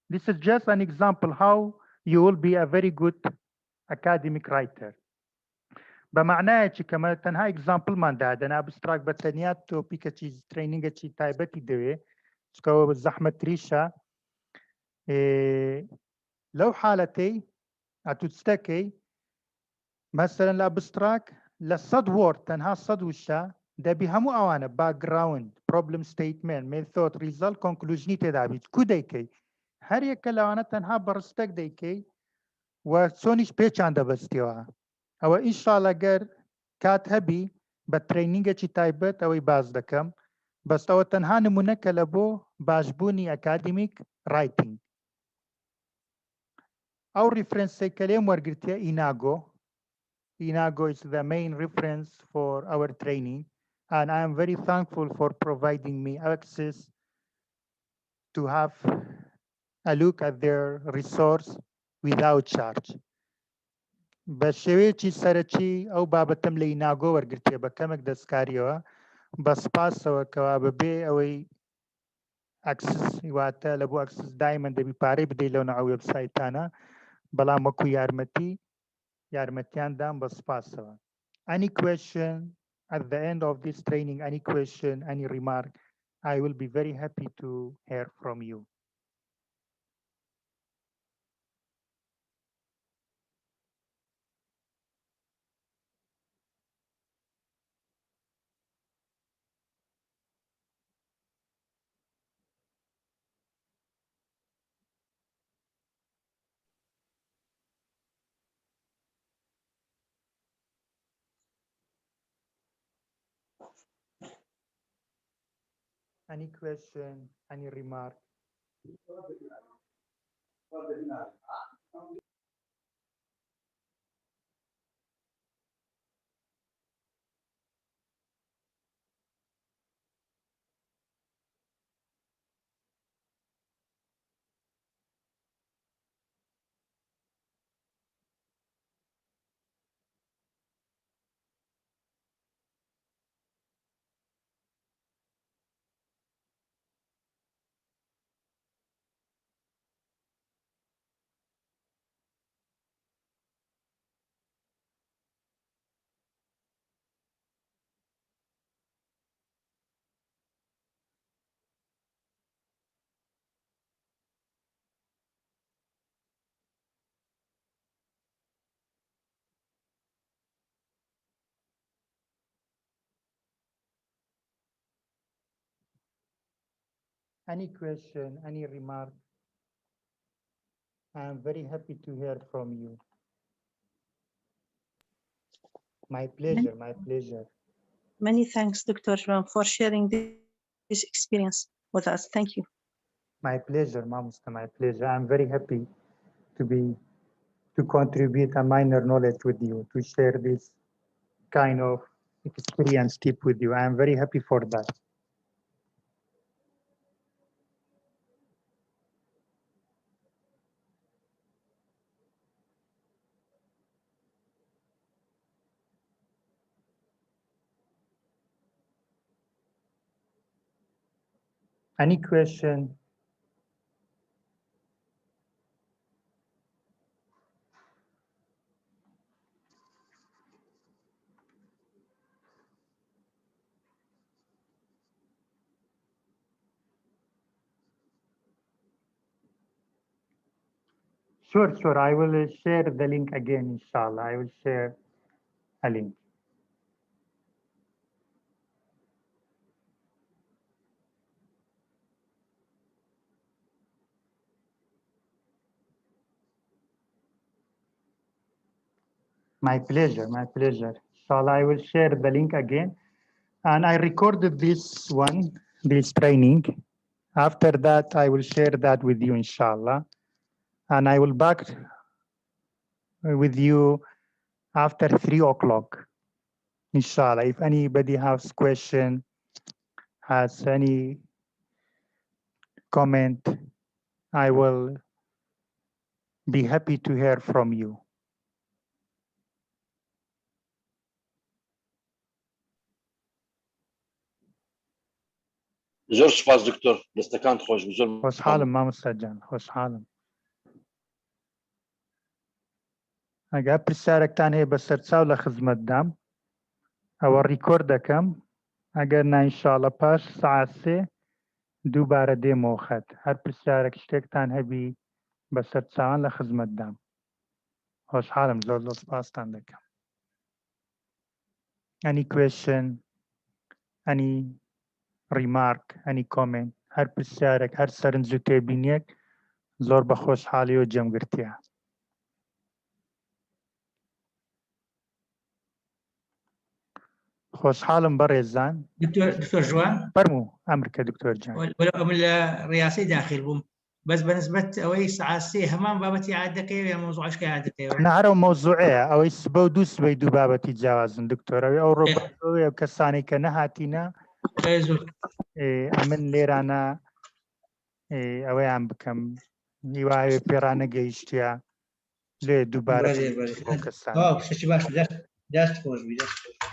This is just an example how you will be a very good academic writer. بمعناه كما تنها example ما عندنا abstract بتنيات توبيك تشيز training تشي تايبتي دوي سكو الزحمة تريشة لو حالتي أتستكي مثلا الابستراك للصد وورد تنها صد وشا ده بهمو أوانا background problem statement method result conclusion تدابيت كوديكي هر يك لوانا تنها برستك ديكي وسونيش بيش عند بستيوا او ان شاء الله اگر كات هبي بتريننگ چي تايبت او باز دكم بس او تنها نمونه كلبو باجبوني اكاديميك رايتنج او reference كلام ورقرتيا Inago is the main reference for our training, and I am very thankful for providing me access to have a look at their resource without charge. بەشێوەیەکی سەرەکی ئەو بابەتەم لە ئیناگۆ وەرگرتێ بە کەمێک دەستکاریەوە بە سپاسەوە کەوا بەبێ ئەوەی ئەکسس واتە لە بۆ ئەکسس دایمەن دەبی پارەی بدەیت لەو ناو وێبسایتانە بەڵام وەکو یارمەتیاندان بە سپاسەوە. Any question at the end of this training, any question, any remark, I will be very happy to hear from you. Any question, any remark? Any question, any remark? I am very happy to hear from you. My pleasure, my pleasure. Many thanks, Dr. Ram, for sharing this experience with us. Thank you. My pleasure, Mamusta, my pleasure. I'm very happy to contribute a minor knowledge with you, to share this kind of experience tip with you. I'm very happy for that. Any question? Sure. I will share the link again, inshallah. I will share a link. My pleasure. Inshallah, I will share the link again. And I recorded this training. After that, I will share that with you, inshallah. And I will back with you after 3 o'clock, inshallah. If anybody has question, has any comment, I will be happy to hear from you. زور سباس دكتور الاستكان خوش بزور خوش حالم ما مستجان خوش حالم اگر پرسیارێکتان هەیە بە سەرچاو لە خزمەتدام ئەوە ڕیکۆرد دەکەم ئەگەر نا ئینشاڵڵا پاش سەعات 3 دووبارە دێمەوە خەت هەر پرسیارێک شتێکتان هەبی بە سەرچاوان لە خزمەتدام خوش حالم زۆر سپاستان دەکەم. Any question, any remark, any comment, هەر پرسیارێک هەر سەرنج و تێبینیەک زۆر بە خۆشحاڵی و جەمگرتیە. خۆشحاڵم بەڕێزان. دكتور جوان فەرموو ئەمرکە دکتۆر جان. ولو من الرئاسي داخل بوم بس بالنسبة أوي ساعة سي همام بابتي عادك يا موضوع إيش عادك نهارو موضوعية أوي سبو دوس بيدو بابتي جوازن دكتور أوي أو ربما كساني كنهاتينا أمن ليرانا أوي عم بكم هواي بيرانا جيشتيا ليه دوباره كساني شتي باش داست خوش بيدا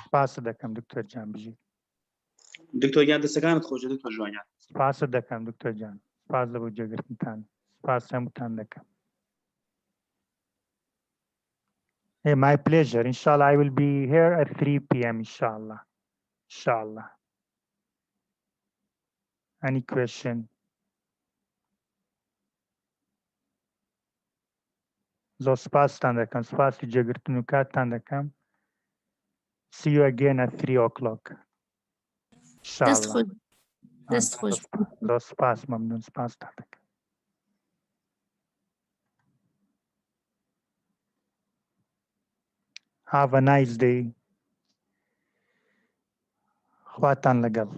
سپاس دەکەم دکتۆر جان بژیت. دکتۆر گیان دەستەکانت خۆشە دکتۆر جوانیان. سپاس دەکەم دکتۆر جان. سپاس لە بۆ جێگرتنتان. سپاس هەمووتان دەکەم. My pleasure. Inshallah, I will be here at 3 p.m. Inshallah. Any question? زۆر سپاستان دەکەم. سپاسی جێگرتن و کاتتان دەکەم. See you again at 3 o'clock. Inshallah. دەست خۆش. زۆر سپاس مەمنون سپاستان دەکەم. Have a nice day. خواتان لەگەڵ.